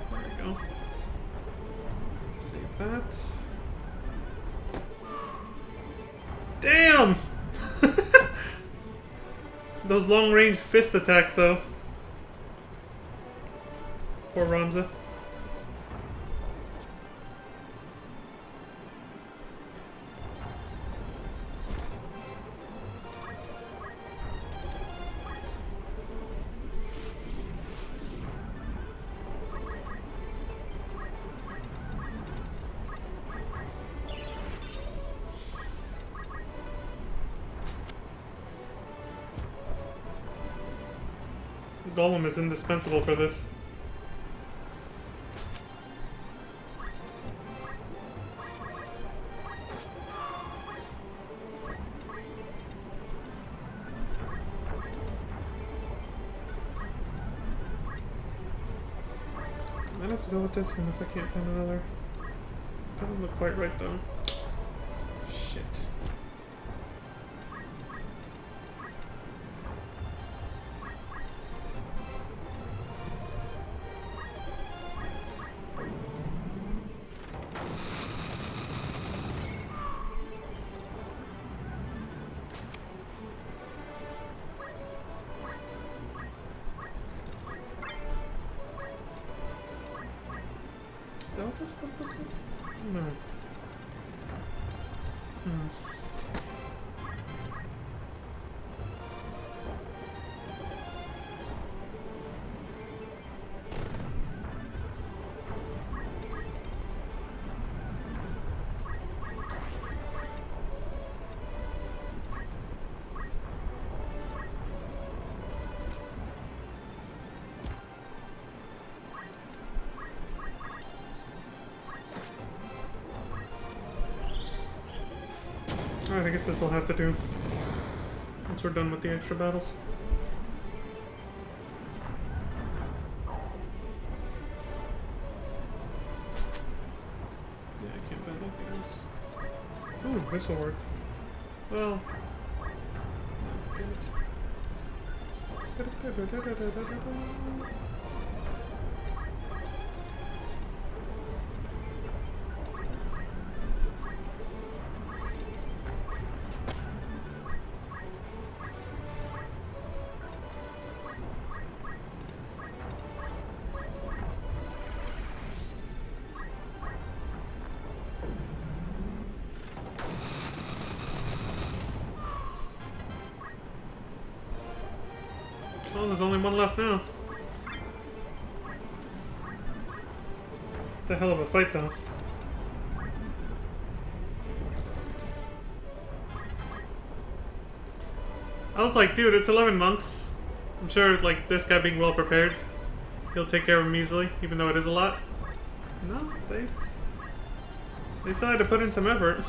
There we go. Save that. Damn! Those long-range fist attacks, though. Poor Ramza. Golem is indispensable for this. I might have to go with this one if I can't find another. Doesn't look quite right though. Shit. Is that what that's supposed to look like? No. Alright, I guess this will have to do once we're done with the extra battles. Yeah, I can't find anything else. Ooh, this will work. Well, damn it. Oh, there's only one left now. It's a hell of a fight, though. I was like, dude, it's 11 monks. I'm sure, like, this guy being well prepared, he'll take care of him easily, even though it is a lot. No, they still had to put in some effort.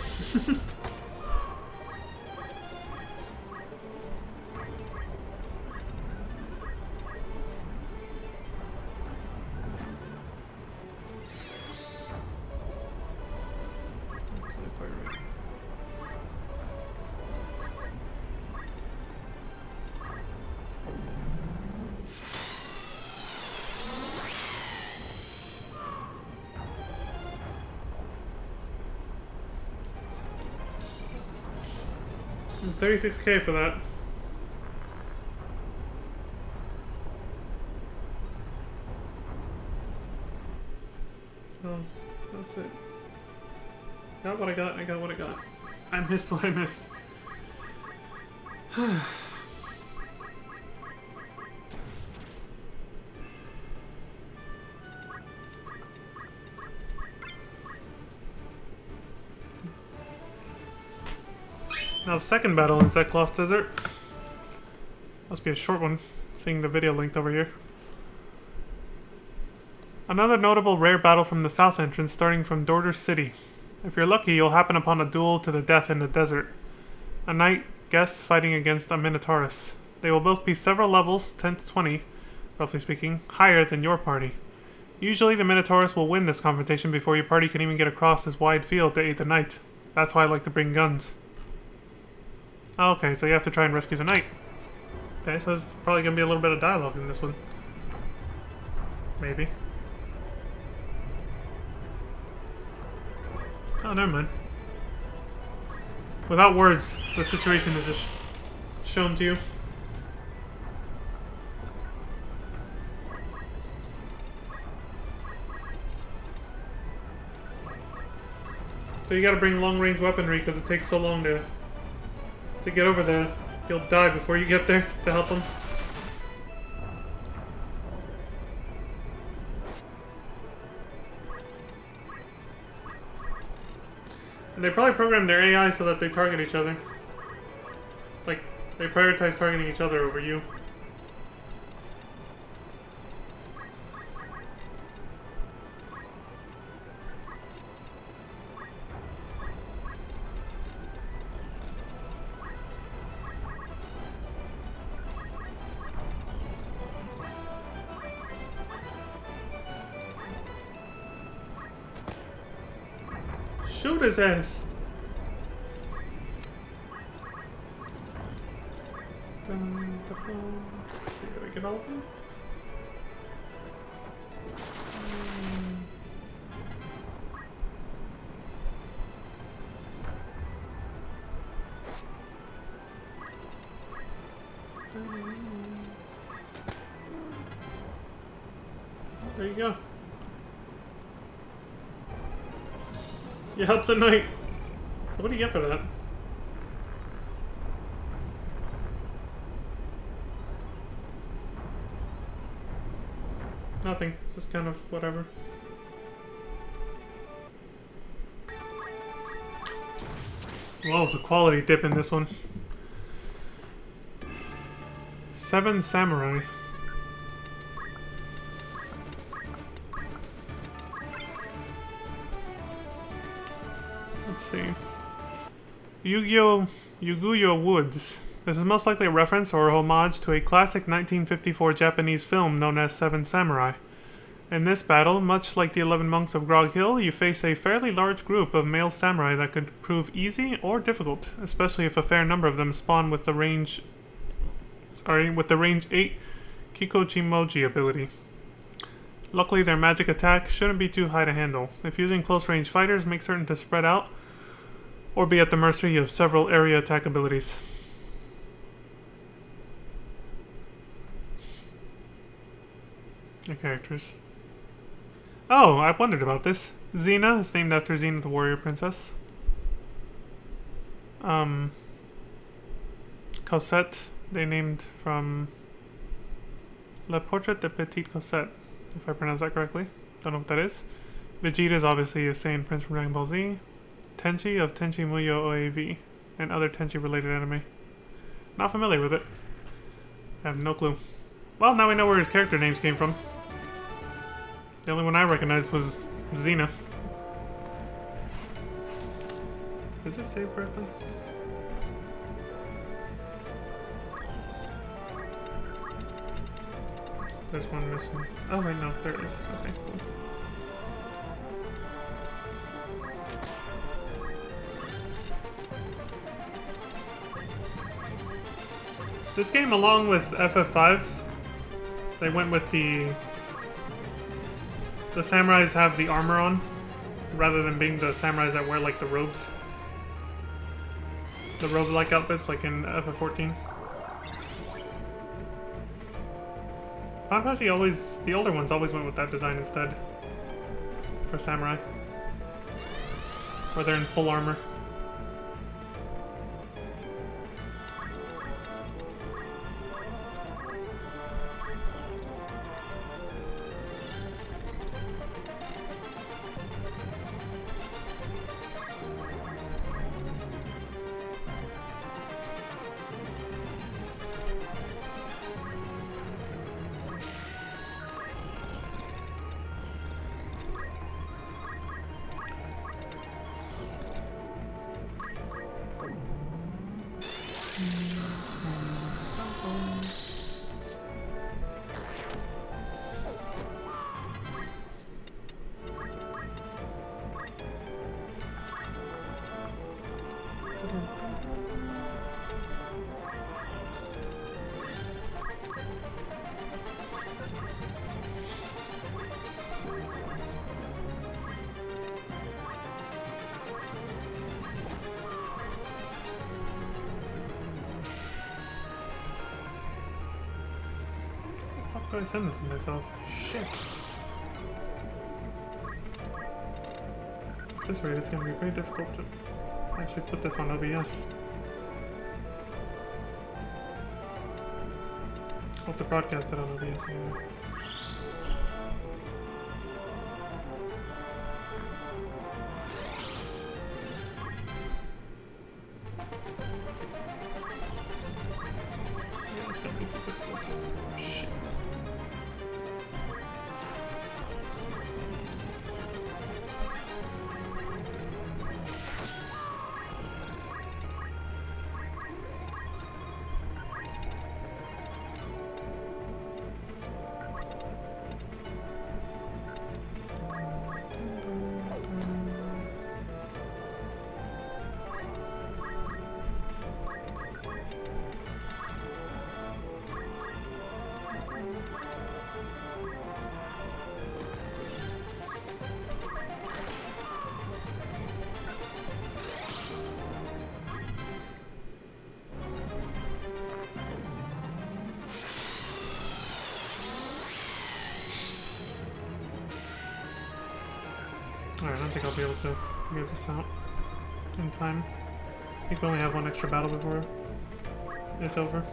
$36K for that. Oh, that's it. Got what I got, I got what I got. I missed what I missed. Now the second battle in Zeklos Desert. Must be a short one, seeing the video linked over here. Another notable rare battle from the south entrance starting from Dorder City. If you're lucky, you'll happen upon a duel to the death in the desert. A knight guest fighting against a Minotaurus. They will both be several levels, 10 to 20, roughly speaking, higher than your party. Usually the Minotaurus will win this confrontation before your party can even get across this wide field to aid the knight. That's why I like to bring guns. Okay, so you have to try and rescue the knight. Okay, so there's probably going to be a little bit of dialogue in this one. Maybe. Oh, never mind. Without words, the situation is just shown to you. So you gotta bring long-range weaponry because it takes so long to get over there. You'll die before you get there to help them. And they probably programmed their AI so that they target each other. Like, they prioritize targeting each other over you. Shoot his ass. Let's see, did I get all of them? There you go. You help the knight. So what do you get for that? Nothing. It's just kind of whatever. Whoa, it's a quality dip in this one. 7 Samurai. Let's see. Yuguyo Woods. This is most likely a reference or a homage to a classic 1954 Japanese film known as Seven Samurai. In this battle, much like the 11 Monks of Grog Hill, you face a fairly large group of male samurai that could prove easy or difficult, especially if a fair number of them spawn with the range 8 Kikochimoji ability. Luckily, their magic attack shouldn't be too high to handle. If using close-range fighters, make certain to spread out or be at the mercy of several area attack abilities. The characters. Oh, I wondered about this. Xena is named after Xena the Warrior Princess. Cosette, they named from Le Portrait de Petite Cosette, if I pronounce that correctly. Don't know what that is. Vegeta is obviously a Saiyan prince from Dragon Ball Z. Tenchi of Tenchi Muyo OAV, and other Tenchi related anime. Not familiar with it. I have no clue. Well, now we know where his character names came from. The only one I recognized was Xena. Did this save correctly? There's one missing. Oh wait, no, there it is. Okay, cool. This game, along with FF5, they went with the samurais have the armor on, rather than being the samurais that wear like the robes. The robe-like outfits like in FF14. Final Fantasy always, the older ones always went with that design instead. for samurai. Where they're in full armor. How do I send this to myself? Shit. At this rate, it's going to be very difficult to actually put this on OBS. I'll have to broadcast it on OBS anyway. Yeah, it's going to be too difficult. Shit. Alright, I don't think I'll be able to figure this out in time. I think we only have one extra battle before it's over.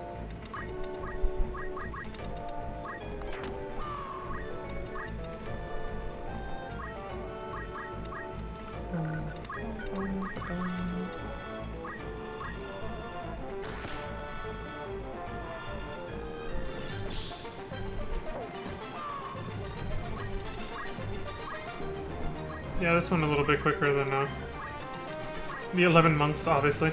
Yeah, this one a little bit quicker than the 11 monks, obviously.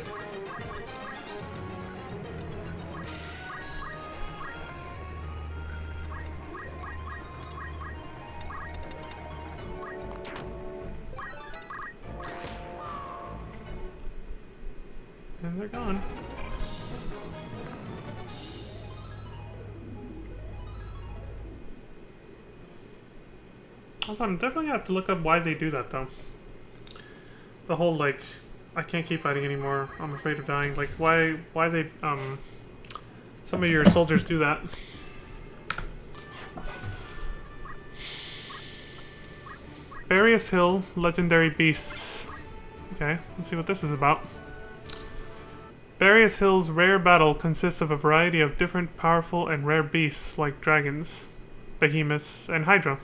And they're gone. Also, I'm definitely gonna have to look up why they do that, though. The whole, like, I can't keep fighting anymore, I'm afraid of dying. Like, why they, some of your soldiers do that. Various Hill, Legendary Beasts. Okay, let's see what this is about. Various Hill's rare battle consists of a variety of different powerful and rare beasts, like dragons, behemoths, and hydra.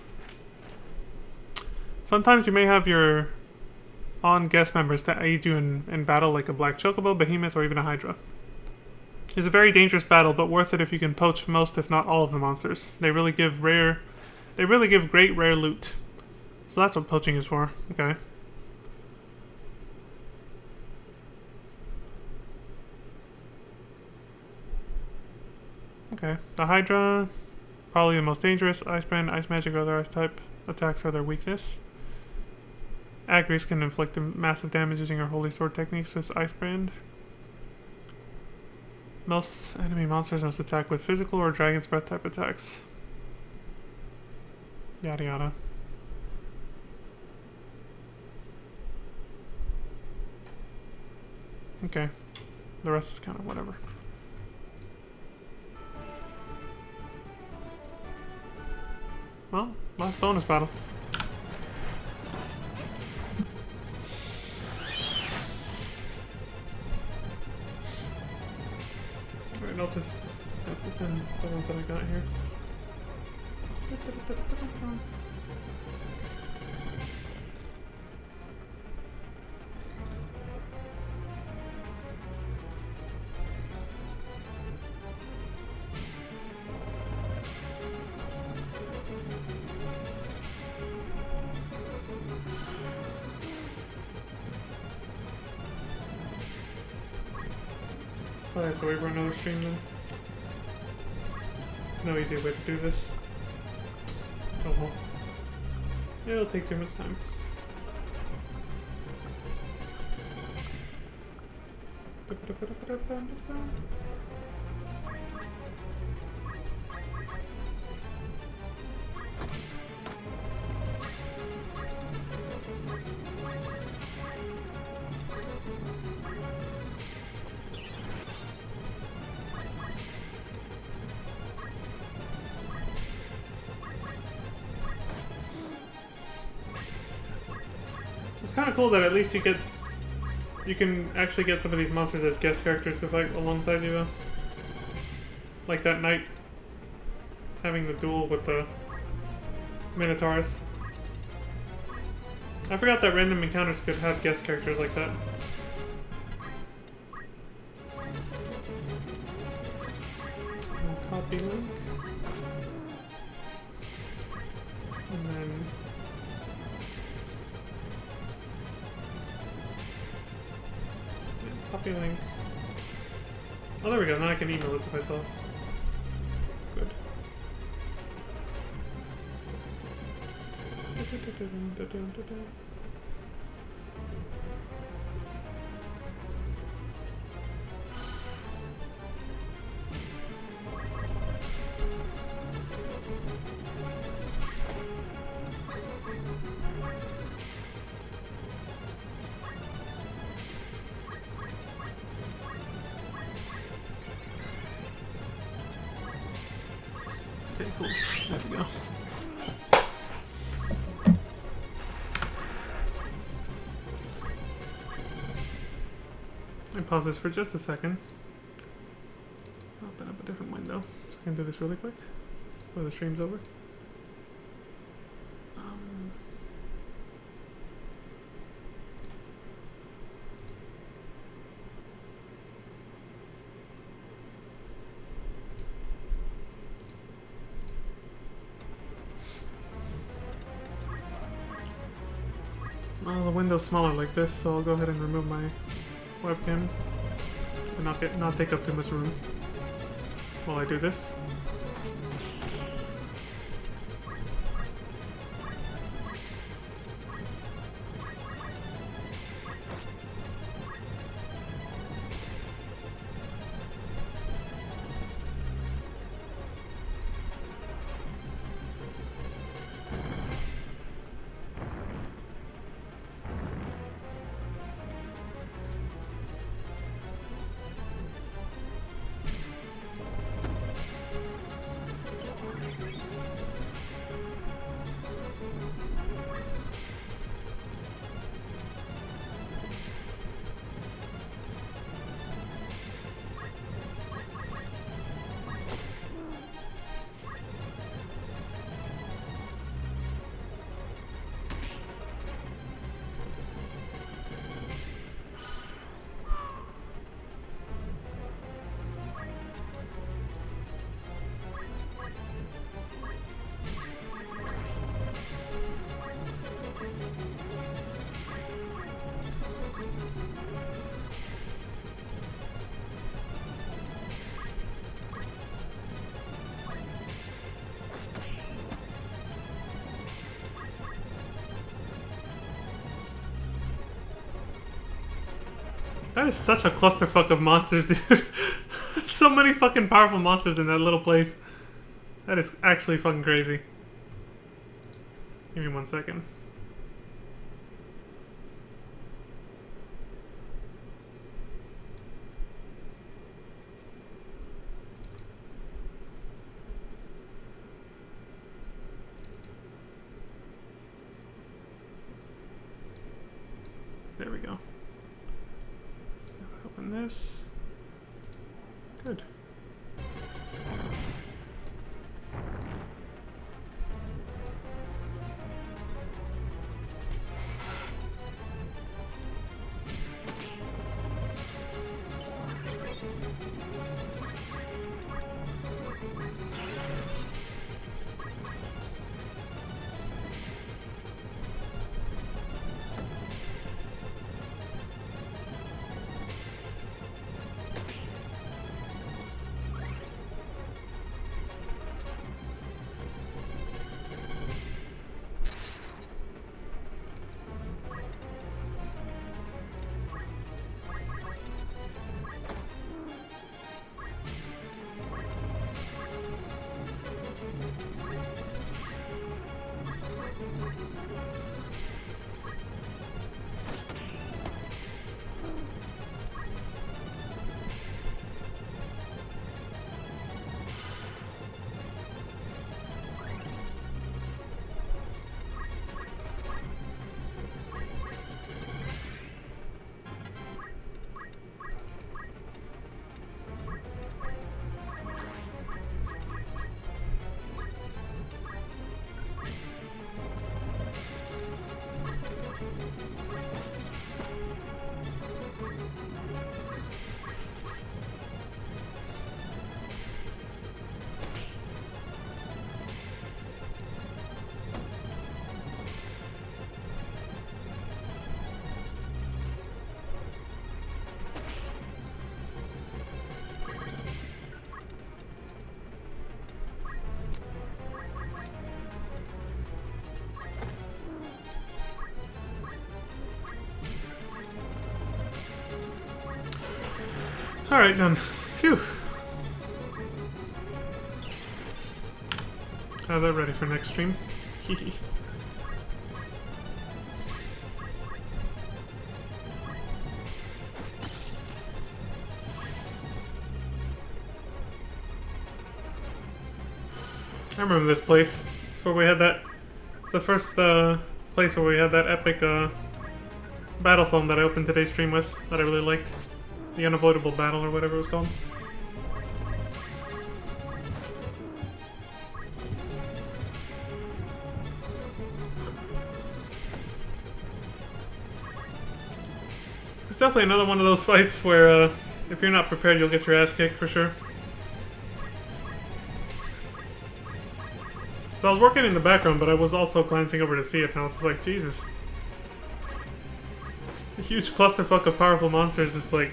Sometimes you may have your on-guest members to aid you in battle, like a black chocobo, behemoth, or even a hydra. It's a very dangerous battle, but worth it if you can poach most, if not all, of the monsters. They really give great rare loot. So that's what poaching is for. Okay. Okay. The hydra, probably the most dangerous. Ice brand, ice magic, or other ice type attacks are their weakness. Agris can inflict massive damage using her Holy Sword techniques with Ice Brand. Most enemy monsters must attack with physical or Dragon's Breath type attacks. Yada yada. Okay. The rest is kind of whatever. Well, last bonus battle. I'll just have to send the ones that I got here. I have to wait for another stream then. There's no easier way to do this. Oh well. It'll take too much time. It's kind of cool that at least you can actually get some of these monsters as guest characters to fight alongside you though. Like that knight having the duel with the Minotaurus. I forgot that random encounters could have guest characters like that. Copy link. And then copy link. Oh, there we go. Now I can email it to myself. Good. Okay, cool. There we go. I pause this for just a second. Open up a different window so I can do this really quick before the stream's over. Well, the window's smaller like this, so I'll go ahead and remove my webcam and not take up too much room while I do this. That is such a clusterfuck of monsters, dude. So many fucking powerful monsters in that little place. That is actually fucking crazy. Give me 1 second. There we go. Open this. Good. Alright, done. Phew. Have that ready for next stream. Hehe. I remember this place. It's where we had that. It's the first place where we had that epic battle song that I opened today's stream with that I really liked. The Unavoidable Battle or whatever it was called. It's definitely another one of those fights where if you're not prepared, you'll get your ass kicked for sure. So I was working in the background, but I was also glancing over to see it, and I was just like, Jesus. A huge clusterfuck of powerful monsters, it's like,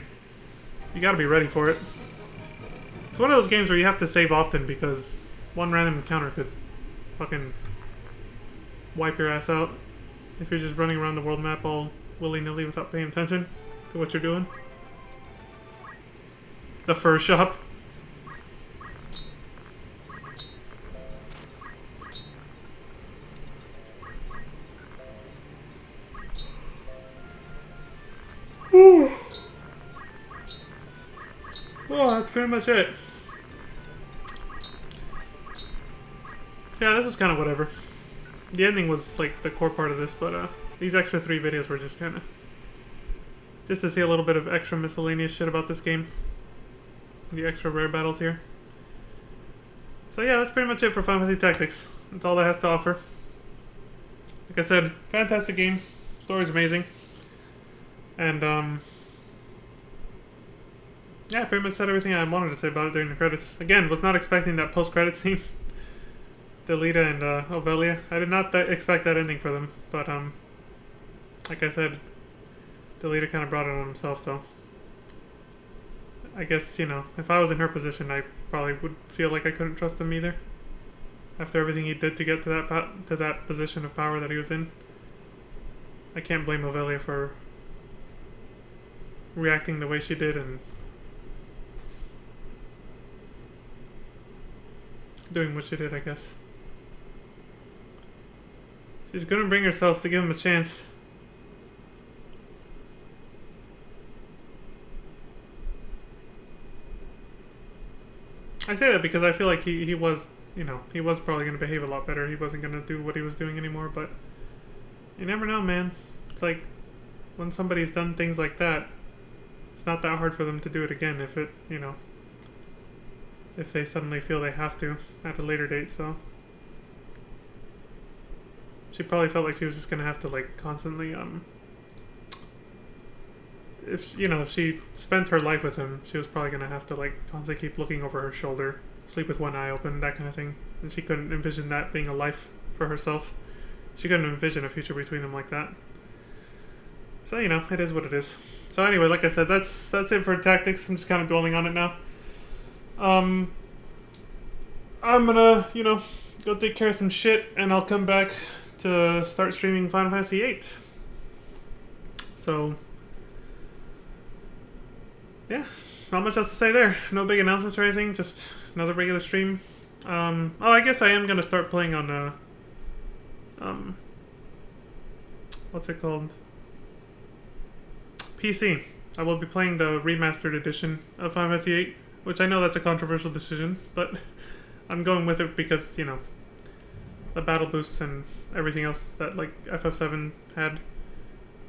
you gotta be ready for it. It's one of those games where you have to save often, because one random encounter could fucking wipe your ass out if you're just running around the world map all willy-nilly without paying attention to what you're doing. The fur shop. Well, that's pretty much it. Yeah, this was kind of whatever. The ending was like the core part of this, but these extra 3 videos were just kind of just to see a little bit of extra miscellaneous shit about this game. The extra rare battles here. So yeah, that's pretty much it for Final Fantasy Tactics. That's all that has to offer. Like I said, fantastic game. Story's amazing. And yeah, pretty much said everything I wanted to say about it during the credits. Again, was not expecting that post-credit scene. Delita and Ovelia. I did not expect that ending for them, but like I said, Delita kind of brought it on himself, so I guess, you know, if I was in her position, I probably would feel like I couldn't trust him either. After everything he did to get to that position of power that he was in. I can't blame Ovelia for reacting the way she did and doing what she did, I guess. She's gonna bring herself to give him a chance. I say that because I feel like he was, you know, he was probably gonna behave a lot better. He wasn't gonna do what he was doing anymore, but you never know, man. It's like when somebody's done things like that, it's not that hard for them to do it again if it, you know, if they suddenly feel they have to at a later date, so. She probably felt like she was just gonna have to, like, constantly, if, you know, if she spent her life with him, she was probably gonna have to, like, constantly keep looking over her shoulder, sleep with one eye open, that kind of thing. And she couldn't envision that being a life for herself. She couldn't envision a future between them like that. So, you know, it is what it is. So anyway, like I said, that's it for Tactics. I'm just kind of dwelling on it now. I'm gonna, you know, go take care of some shit, and I'll come back to start streaming Final Fantasy VIII. So, yeah, not much else to say there. No big announcements or anything, just another regular stream. Oh, I guess I am gonna start playing on, what's it called? PC. I will be playing the remastered edition of Final Fantasy VIII, which I know that's a controversial decision, but I'm going with it because, you know, the battle boosts and everything else that, like, FF7 had.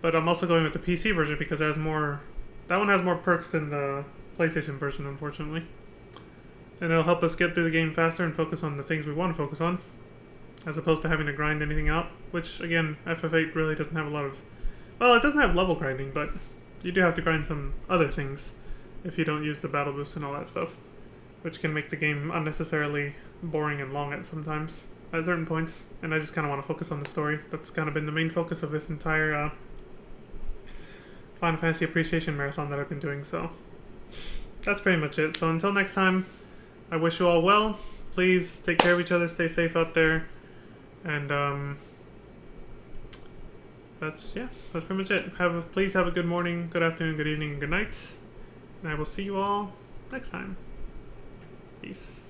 But I'm also going with the PC version because it has more... That one has more perks than the PlayStation version, unfortunately. And it'll help us get through the game faster and focus on the things we want to focus on, as opposed to having to grind anything out, which, again, FF8 really doesn't have a lot of... Well, it doesn't have level grinding, but you do have to grind some other things if you don't use the battle boost and all that stuff, which can make the game unnecessarily boring and long at certain points, and I just kind of want to focus on the story. That's kind of been the main focus of this entire Final Fantasy Appreciation Marathon that I've been doing, so that's pretty much it. So until next time, I wish you all well. Please take care of each other, stay safe out there, and that's pretty much it. Please have a good morning, good afternoon, good evening, and good night. And And I will see you all next time. Peace.